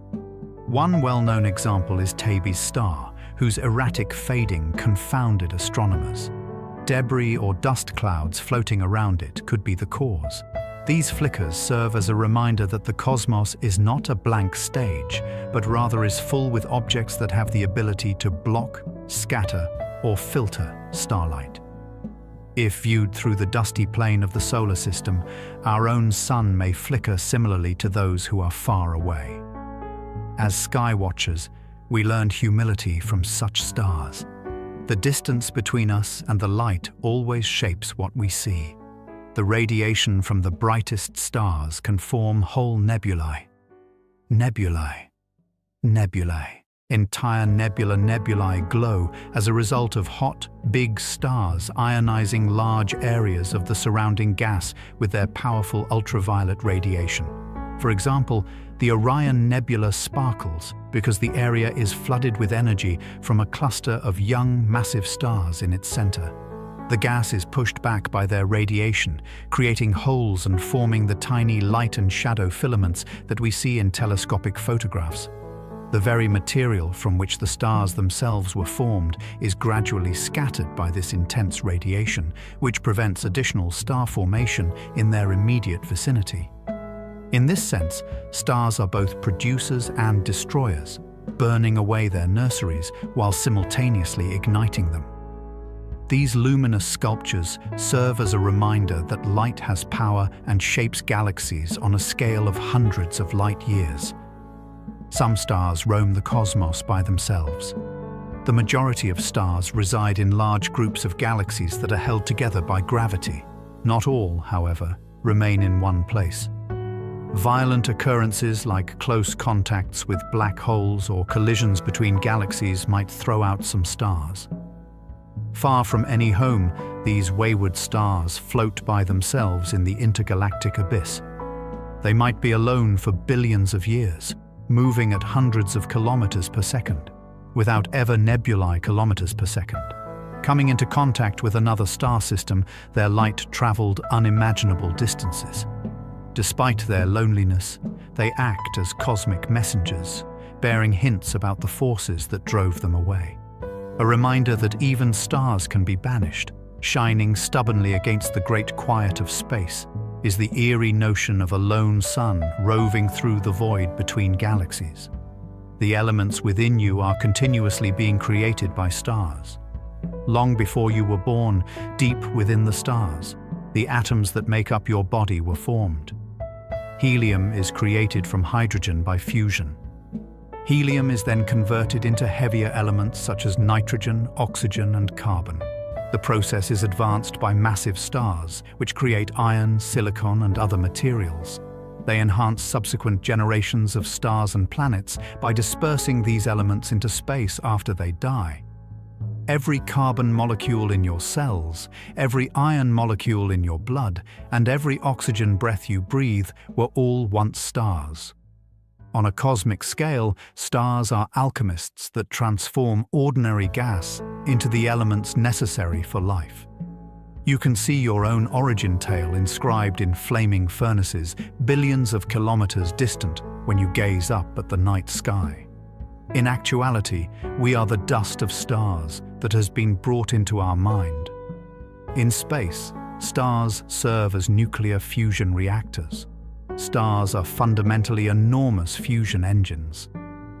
One well-known example is Tabby's star, whose erratic fading confounded astronomers. Debris or dust clouds floating around it could be the cause. These flickers serve as a reminder that the cosmos is not a blank stage, but rather is full with objects that have the ability to block, scatter, or filter starlight. If viewed through the dusty plane of the solar system, our own sun may flicker similarly to those who are far away. As sky watchers, we learned humility from such stars. The distance between us and the light always shapes what we see. The radiation from the brightest stars can form whole nebulae. Nebulae. Nebulae. Entire nebulae glow as a result of hot, big stars ionizing large areas of the surrounding gas with their powerful ultraviolet radiation. For example, the Orion Nebula sparkles because the area is flooded with energy from a cluster of young, massive stars in its center. The gas is pushed back by their radiation, creating holes and forming the tiny light and shadow filaments that we see in telescopic photographs. The very material from which the stars themselves were formed is gradually scattered by this intense radiation, which prevents additional star formation in their immediate vicinity. In this sense, stars are both producers and destroyers, burning away their nurseries while simultaneously igniting them. These luminous sculptures serve as a reminder that light has power and shapes galaxies on a scale of hundreds of light years. Some stars roam the cosmos by themselves. The majority of stars reside in large groups of galaxies that are held together by gravity. Not all, however, remain in one place. Violent occurrences like close contacts with black holes or collisions between galaxies might throw out some stars. Far from any home, these wayward stars float by themselves in the intergalactic abyss. They might be alone for billions of years, moving at hundreds of kilometers per second, without ever nebulae kilometers per second. Coming into contact with another star system, their light traveled unimaginable distances. Despite their loneliness, they act as cosmic messengers, bearing hints about the forces that drove them away. A reminder that even stars can be banished, shining stubbornly against the great quiet of space, is the eerie notion of a lone sun roving through the void between galaxies. The elements within you are continuously being created by stars. Long before you were born, deep within the stars, the atoms that make up your body were formed. Helium is created from hydrogen by fusion. Helium is then converted into heavier elements such as nitrogen, oxygen, and carbon. The process is advanced by massive stars, which create iron, silicon, and other materials. They enhance subsequent generations of stars and planets by dispersing these elements into space after they die. Every carbon molecule in your cells, every iron molecule in your blood, and every oxygen breath you breathe were all once stars. On a cosmic scale, stars are alchemists that transform ordinary gas into the elements necessary for life. You can see your own origin tale inscribed in flaming furnaces billions of kilometers distant when you gaze up at the night sky. In actuality, we are the dust of stars that has been brought into our mind. In space, stars serve as nuclear fusion reactors. Stars are fundamentally enormous fusion engines.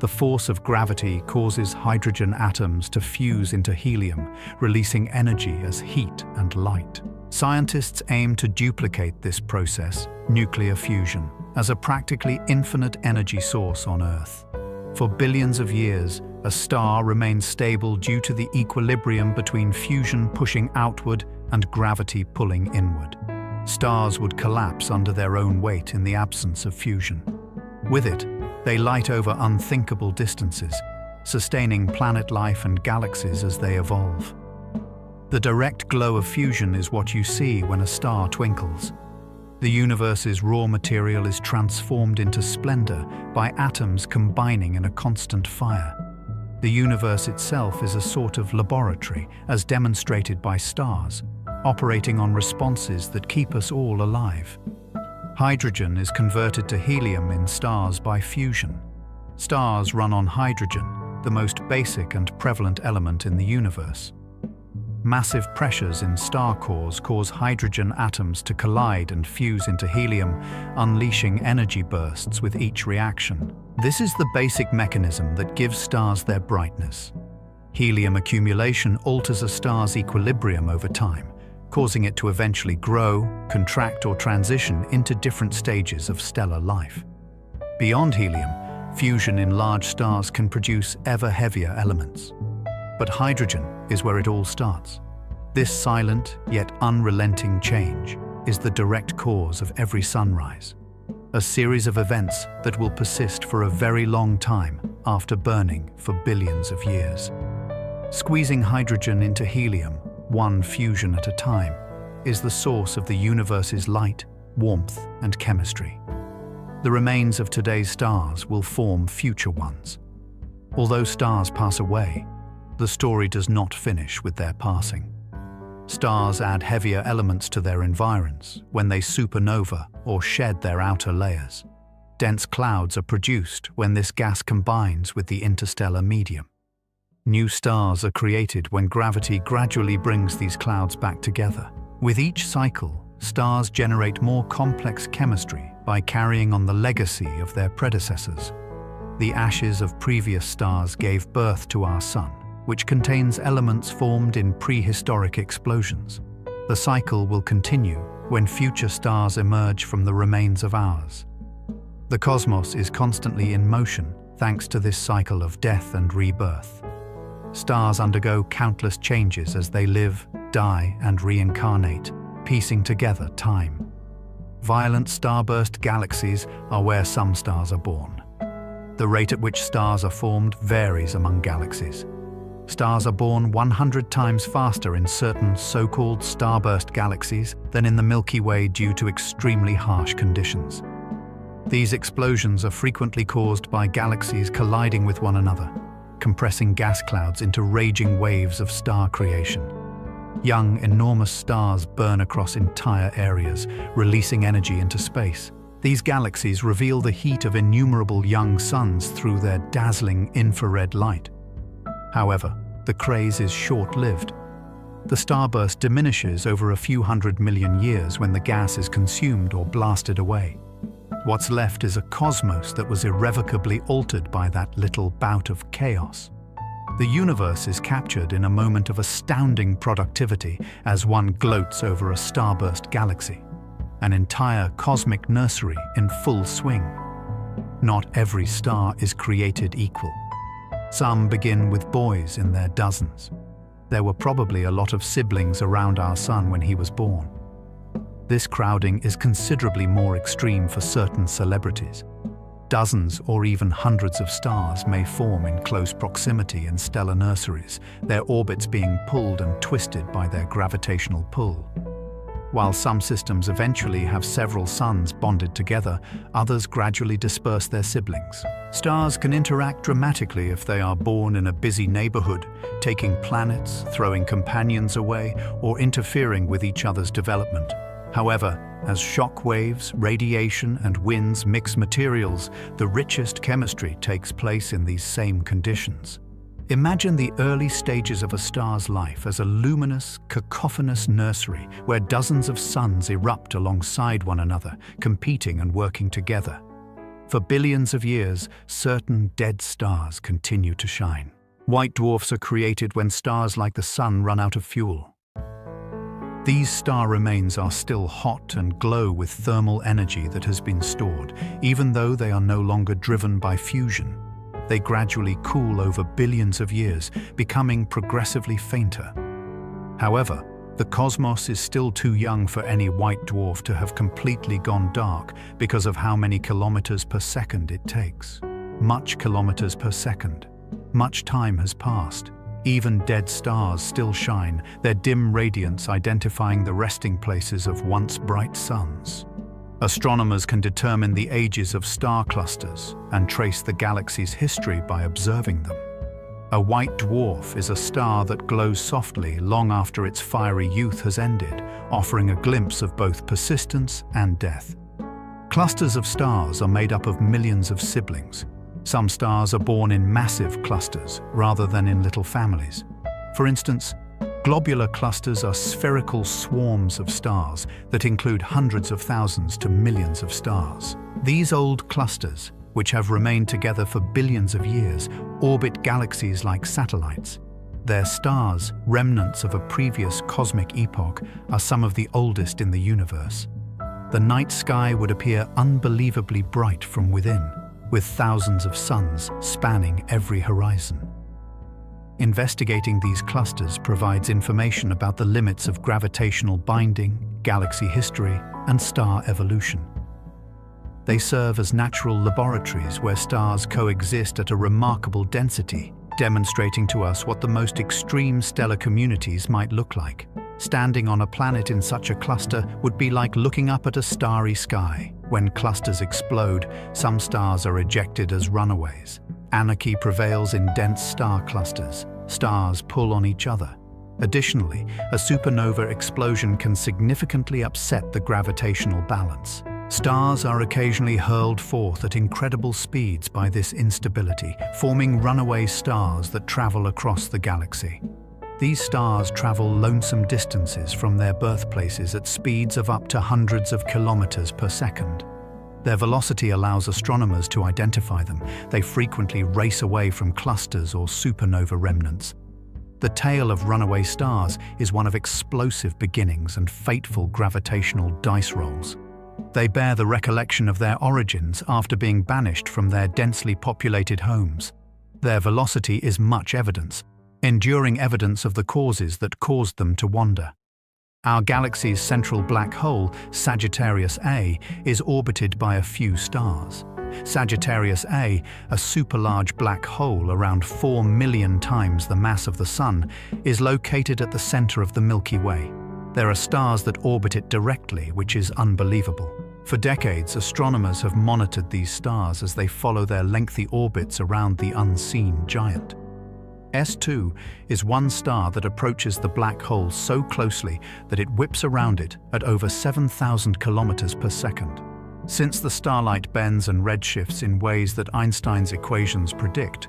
The force of gravity causes hydrogen atoms to fuse into helium, releasing energy as heat and light. Scientists aim to duplicate this process, nuclear fusion, as a practically infinite energy source on Earth. For billions of years, a star remains stable due to the equilibrium between fusion pushing outward and gravity pulling inward. Stars would collapse under their own weight in the absence of fusion. With it, they light over unthinkable distances, sustaining planet life and galaxies as they evolve. The direct glow of fusion is what you see when a star twinkles. The universe's raw material is transformed into splendor by atoms combining in a constant fire. The universe itself is a sort of laboratory, as demonstrated by stars, operating on responses that keep us all alive. Hydrogen is converted to helium in stars by fusion. Stars run on hydrogen, the most basic and prevalent element in the universe. Massive pressures in star cores cause hydrogen atoms to collide and fuse into helium, unleashing energy bursts with each reaction. This is the basic mechanism that gives stars their brightness. Helium accumulation alters a star's equilibrium over time, causing it to eventually grow, contract, or transition into different stages of stellar life. Beyond helium, fusion in large stars can produce ever heavier elements. But hydrogen is where it all starts. This silent yet unrelenting change is the direct cause of every sunrise, a series of events that will persist for a very long time after burning for billions of years. Squeezing hydrogen into helium, one fusion at a time, is the source of the universe's light, warmth, and chemistry. The remains of today's stars will form future ones. Although stars pass away, the story does not finish with their passing. Stars add heavier elements to their environs when they supernova or shed their outer layers. Dense clouds are produced when this gas combines with the interstellar medium. New stars are created when gravity gradually brings these clouds back together. With each cycle, stars generate more complex chemistry by carrying on the legacy of their predecessors. The ashes of previous stars gave birth to our Sun, which contains elements formed in prehistoric explosions. The cycle will continue when future stars emerge from the remains of ours. The cosmos is constantly in motion thanks to this cycle of death and rebirth. Stars undergo countless changes as they live, die, and reincarnate, piecing together time. Violent starburst galaxies are where some stars are born. The rate at which stars are formed varies among galaxies. Stars are born 100 times faster in certain so-called starburst galaxies than in the Milky Way due to extremely harsh conditions. These explosions are frequently caused by galaxies colliding with one another, compressing gas clouds into raging waves of star creation. Young, enormous stars burn across entire areas, releasing energy into space. These galaxies reveal the heat of innumerable young suns through their dazzling infrared light. However, the craze is short-lived. The starburst diminishes over a few 100 million years when the gas is consumed or blasted away. What's left is a cosmos that was irrevocably altered by that little bout of chaos. The universe is captured in a moment of astounding productivity as one gloats over a starburst galaxy, an entire cosmic nursery in full swing. Not every star is created equal. Some begin with boys in their dozens. There were probably a lot of siblings around our Sun when he was born. This crowding is considerably more extreme for certain celebrities. Dozens or even hundreds of stars may form in close proximity in stellar nurseries, their orbits being pulled and twisted by their gravitational pull. While some systems eventually have several suns bonded together, others gradually disperse their siblings. Stars can interact dramatically if they are born in a busy neighborhood, taking planets, throwing companions away, or interfering with each other's development. However, as shock waves, radiation, and winds mix materials, the richest chemistry takes place in these same conditions. Imagine the early stages of a star's life as a luminous, cacophonous nursery where dozens of suns erupt alongside one another, competing and working together. For billions of years, certain dead stars continue to shine. White dwarfs are created when stars like the Sun run out of fuel. These star remains are still hot and glow with thermal energy that has been stored, even though they are no longer driven by fusion. They gradually cool over billions of years, becoming progressively fainter. However, the cosmos is still too young for any white dwarf to have completely gone dark because of how many kilometers per second it takes. Much kilometers per second. Much time has passed. Even dead stars still shine, their dim radiance identifying the resting places of once bright suns. Astronomers can determine the ages of star clusters and trace the galaxy's history by observing them. A white dwarf is a star that glows softly long after its fiery youth has ended, offering a glimpse of both persistence and death. Clusters of stars are made up of millions of siblings. Some stars are born in massive clusters rather than in little families. For instance, globular clusters are spherical swarms of stars that include hundreds of thousands to millions of stars. These old clusters, which have remained together for billions of years, orbit galaxies like satellites. Their stars, remnants of a previous cosmic epoch, are some of the oldest in the universe. The night sky would appear unbelievably bright from within, with thousands of suns spanning every horizon. Investigating these clusters provides information about the limits of gravitational binding, galaxy history, and star evolution. They serve as natural laboratories where stars coexist at a remarkable density, demonstrating to us what the most extreme stellar communities might look like. Standing on a planet in such a cluster would be like looking up at a starry sky. When clusters explode, some stars are ejected as runaways. Anarchy prevails in dense star clusters. Stars pull on each other. Additionally, a supernova explosion can significantly upset the gravitational balance. Stars are occasionally hurled forth at incredible speeds by this instability, forming runaway stars that travel across the galaxy. These stars travel lonesome distances from their birthplaces at speeds of up to hundreds of kilometers per second. Their velocity allows astronomers to identify them. They frequently race away from clusters or supernova remnants. The tale of runaway stars is one of explosive beginnings and fateful gravitational dice rolls. They bear the recollection of their origins after being banished from their densely populated homes. Their velocity is much evidence, enduring evidence of the causes that caused them to wander. Our galaxy's central black hole, Sagittarius A, is orbited by a few stars. Sagittarius A, a super-large black hole around 4 million times the mass of the Sun, is located at the center of the Milky Way. There are stars that orbit it directly, which is unbelievable. For decades, astronomers have monitored these stars as they follow their lengthy orbits around the unseen giant. S2 is one star that approaches the black hole so closely that it whips around it at over 7,000 kilometers per second. Since the starlight bends and redshifts in ways that Einstein's equations predict,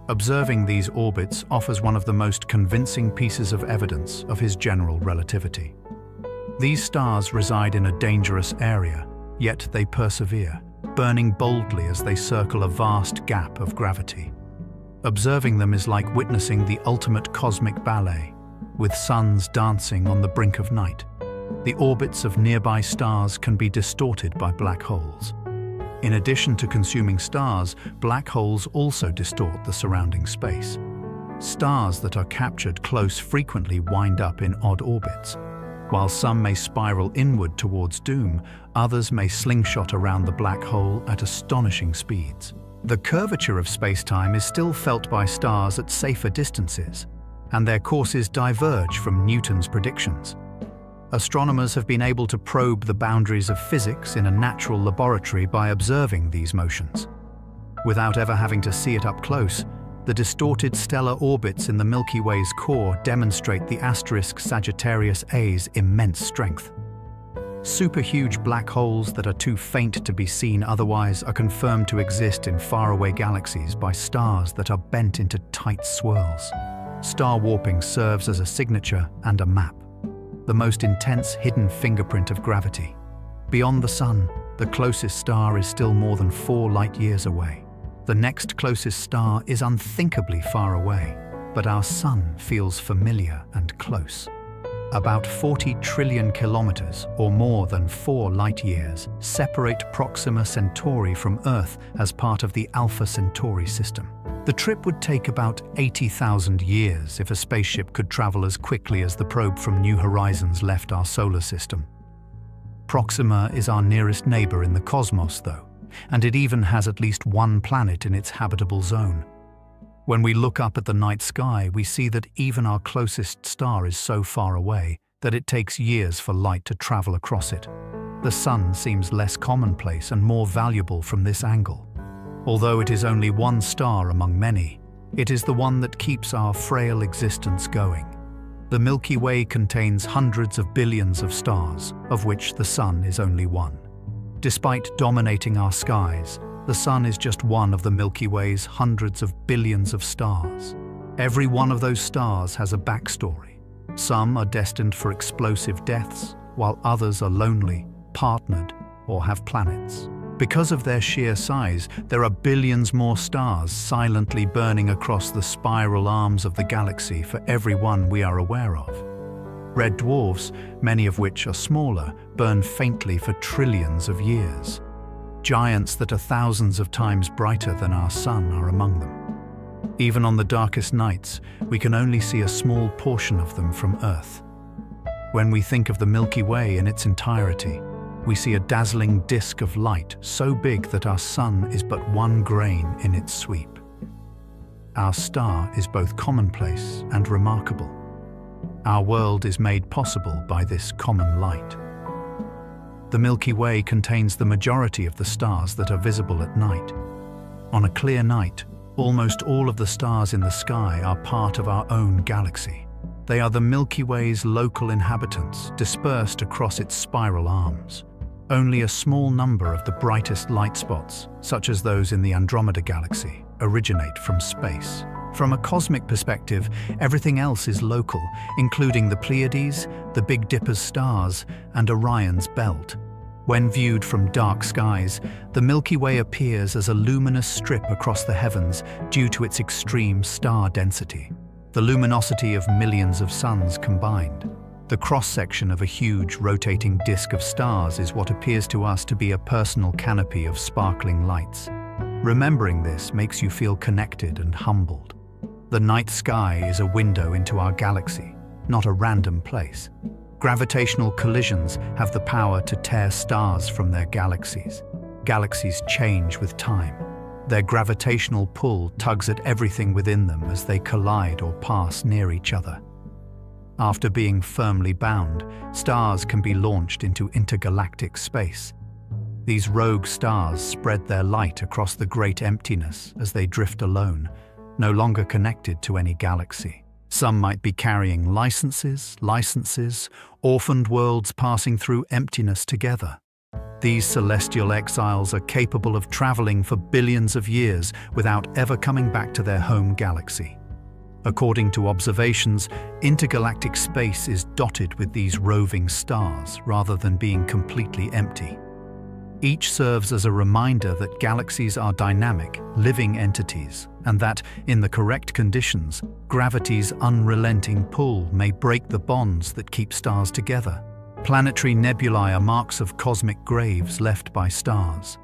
observing these orbits offers one of the most convincing pieces of evidence of his general relativity. These stars reside in a dangerous area, yet they persevere, burning boldly as they circle a vast gap of gravity. Observing them is like witnessing the ultimate cosmic ballet, with suns dancing on the brink of night. The orbits of nearby stars can be distorted by black holes. In addition to consuming stars, black holes also distort the surrounding space. Stars that are captured close frequently wind up in odd orbits. While some may spiral inward towards doom, others may slingshot around the black hole at astonishing speeds. The curvature of space-time is still felt by stars at safer distances, and their courses diverge from Newton's predictions. Astronomers have been able to probe the boundaries of physics in a natural laboratory by observing these motions. Without ever having to see it up close, the distorted stellar orbits in the Milky Way's core demonstrate the asterisk Sagittarius A's immense strength. Superhuge black holes that are too faint to be seen otherwise are confirmed to exist in faraway galaxies by stars that are bent into tight swirls. Star warping serves as a signature and a map, the most intense hidden fingerprint of gravity. Beyond the Sun, The closest star is still more than 4 light-years away. The next closest star is unthinkably far away, but our Sun feels familiar and close. About 40 trillion kilometers, or more than 4 light-years, separate Proxima Centauri from Earth as part of the Alpha Centauri system. The trip would take about 80,000 years if a spaceship could travel as quickly as the probe from New Horizons left our solar system. Proxima is our nearest neighbor in the cosmos, though, and it even has at least one planet in its habitable zone. When we look up at the night sky, we see that even our closest star is so far away that it takes years for light to travel across it. The Sun seems less commonplace and more valuable from this angle. Although it is only one star among many, it is the one that keeps our frail existence going. The Milky Way contains hundreds of billions of stars, of which the Sun is only one. Despite dominating our skies, the Sun is just one of the Milky Way's hundreds of billions of stars. Every one of those stars has a backstory. Some are destined for explosive deaths, while others are lonely, partnered, or have planets. Because of their sheer size, there are billions more stars silently burning across the spiral arms of the galaxy for every one we are aware of. Red dwarfs, many of which are smaller, burn faintly for trillions of years. Giants that are thousands of times brighter than our Sun are among them. Even on the darkest nights, we can only see a small portion of them from Earth. When we think of the Milky Way in its entirety, we see a dazzling disk of light so big that our Sun is but one grain in its sweep. Our star is both commonplace and remarkable. Our world is made possible by this common light. The Milky Way contains the majority of the stars that are visible at night. On a clear night, almost all of the stars in the sky are part of our own galaxy. They are the Milky Way's local inhabitants, dispersed across its spiral arms. Only a small number of the brightest light spots, such as those in the Andromeda galaxy, originate from space. From a cosmic perspective, everything else is local, including the Pleiades, the Big Dipper's stars, and Orion's belt. When viewed from dark skies, the Milky Way appears as a luminous strip across the heavens due to its extreme star density, the luminosity of millions of suns combined. The cross-section of a huge, rotating disk of stars is what appears to us to be a personal canopy of sparkling lights. Remembering this makes you feel connected and humbled. The night sky is a window into our galaxy, not a random place. Gravitational collisions have the power to tear stars from their galaxies. Galaxies change with time. Their gravitational pull tugs at everything within them as they collide or pass near each other. After being firmly bound, stars can be launched into intergalactic space. These rogue stars spread their light across the great emptiness as they drift alone, no longer connected to any galaxy. Some might be carrying licenses, orphaned worlds passing through emptiness together. These celestial exiles are capable of traveling for billions of years without ever coming back to their home galaxy. According to observations, intergalactic space is dotted with these roving stars rather than being completely empty. Each serves as a reminder that galaxies are dynamic, living entities, and that, in the correct conditions, gravity's unrelenting pull may break the bonds that keep stars together. Planetary nebulae are marks of cosmic graves left by stars.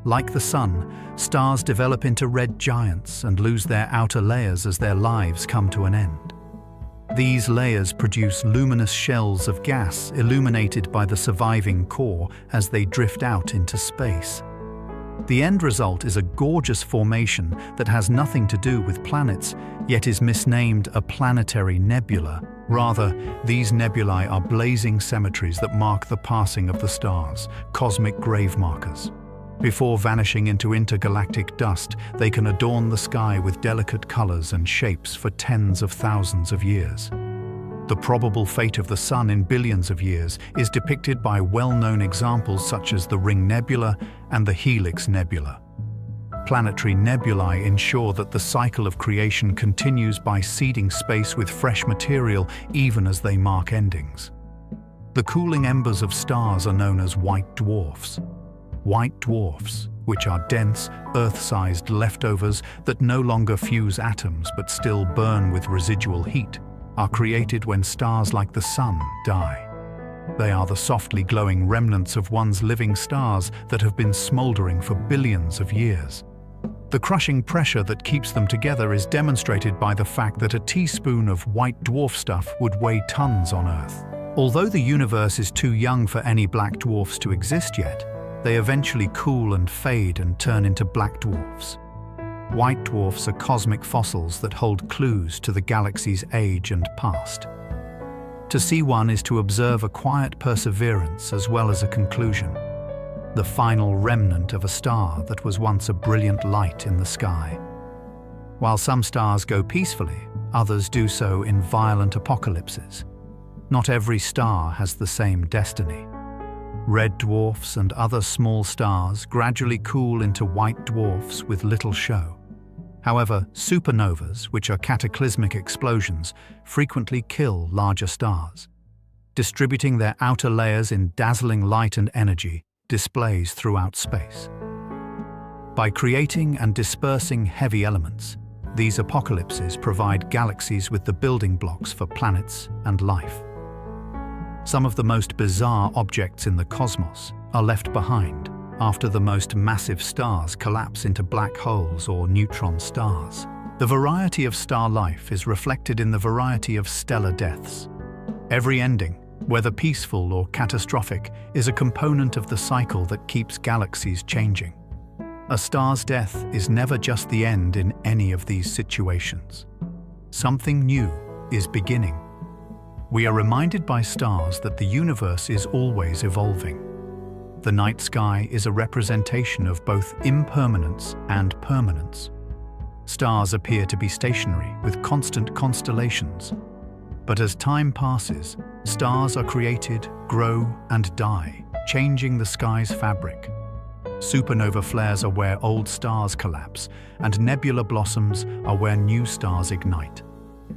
Like the Sun, stars develop into red giants and lose their outer layers as their lives come to an end. These layers produce luminous shells of gas illuminated by the surviving core as they drift out into space. The end result is a gorgeous formation that has nothing to do with planets, yet is misnamed a planetary nebula. Rather, these nebulae are blazing cemeteries that mark the passing of the stars, cosmic grave markers. Before vanishing into intergalactic dust, they can adorn the sky with delicate colors and shapes for tens of thousands of years. The probable fate of the Sun in billions of years is depicted by well-known examples such as the Ring Nebula and the Helix Nebula. Planetary nebulae ensure that the cycle of creation continues by seeding space with fresh material even as they mark endings. The cooling embers of stars are known as white dwarfs. White dwarfs, which are dense, Earth-sized leftovers that no longer fuse atoms but still burn with residual heat, are created when stars like the Sun die. They are the softly glowing remnants of once living stars that have been smoldering for billions of years. The crushing pressure that keeps them together is demonstrated by the fact that a teaspoon of white dwarf stuff would weigh tons on Earth. Although the universe is too young for any black dwarfs to exist yet, they eventually cool and fade and turn into black dwarfs. White dwarfs are cosmic fossils that hold clues to the galaxy's age and past. To see one is to observe a quiet perseverance as well as a conclusion, the final remnant of a star that was once a brilliant light in the sky. While some stars go peacefully, others do so in violent apocalypses. Not every star has the same destiny. Red dwarfs and other small stars gradually cool into white dwarfs with little show. However, supernovas, which are cataclysmic explosions, frequently kill larger stars. Distributing their outer layers in dazzling light and energy displays throughout space. By creating and dispersing heavy elements, these apocalypses provide galaxies with the building blocks for planets and life. Some of the most bizarre objects in the cosmos are left behind after the most massive stars collapse into black holes or neutron stars. The variety of star life is reflected in the variety of stellar deaths. Every ending, whether peaceful or catastrophic, is a component of the cycle that keeps galaxies changing. A star's death is never just the end in any of these situations. Something new is beginning. We are reminded by stars that the universe is always evolving. The night sky is a representation of both impermanence and permanence. Stars appear to be stationary with constant constellations. But as time passes, stars are created, grow, and die, changing the sky's fabric. Supernova flares are where old stars collapse, and nebula blossoms are where new stars ignite.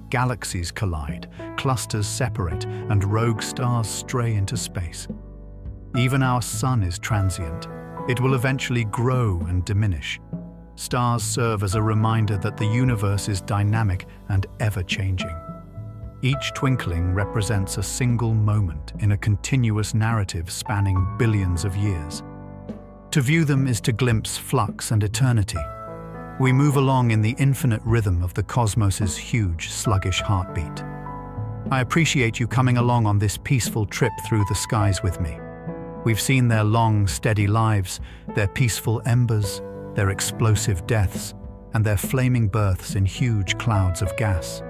Galaxies collide, clusters separate, and rogue stars stray into space. Even our sun is transient. It will eventually grow and diminish. Stars serve as a reminder that the universe is dynamic and ever-changing. Each twinkling represents a single moment in a continuous narrative spanning billions of years. To view them is to glimpse flux and eternity. We move along in the infinite rhythm of the cosmos's huge, sluggish heartbeat. I appreciate you coming along on this peaceful trip through the skies with me. We've seen their long, steady lives, their peaceful embers, their explosive deaths, and their flaming births in huge clouds of gas.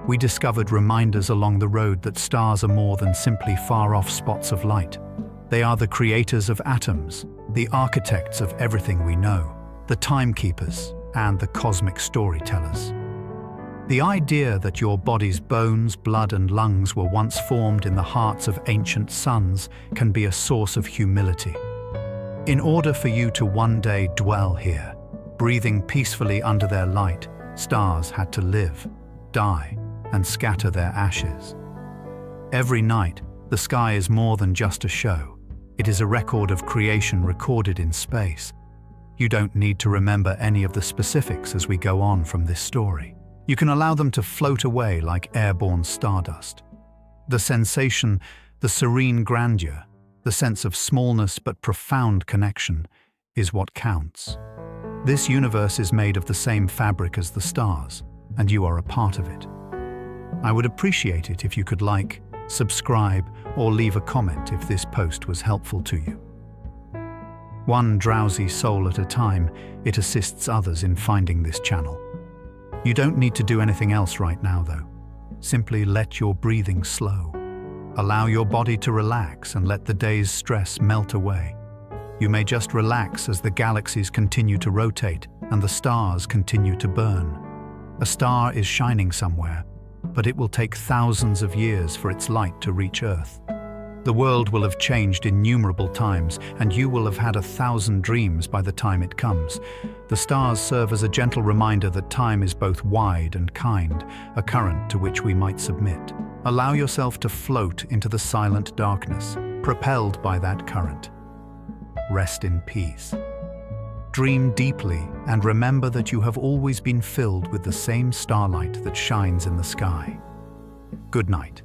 We discovered reminders along the road that stars are more than simply far-off spots of light. They are the creators of atoms, the architects of everything we know, the timekeepers, and the cosmic storytellers. The idea that your body's bones, blood, and lungs were once formed in the hearts of ancient suns can be a source of humility. In order for you to one day dwell here, breathing peacefully under their light, stars had to live, die, and scatter their ashes. Every night, the sky is more than just a show. It is a record of creation recorded in space. You don't need to remember any of the specifics as we go on from this story. You can allow them to float away like airborne stardust. The sensation, the serene grandeur, the sense of smallness but profound connection is what counts. This universe is made of the same fabric as the stars, and you are a part of it. I would appreciate it if you could like, subscribe, or leave a comment if this post was helpful to you. One drowsy soul at a time, it assists others in finding this channel. You don't need to do anything else right now, though. Simply let your breathing slow. Allow your body to relax and let the day's stress melt away. You may just relax as the galaxies continue to rotate and the stars continue to burn. A star is shining somewhere, but it will take thousands of years for its light to reach Earth. The world will have changed innumerable times, and you will have had 1,000 dreams by the time it comes. The stars serve as a gentle reminder that time is both wide and kind, a current to which we might submit. Allow yourself to float into the silent darkness, propelled by that current. rest in peace. Dream deeply and remember that you have always been filled with the same starlight that shines in the sky. Good night.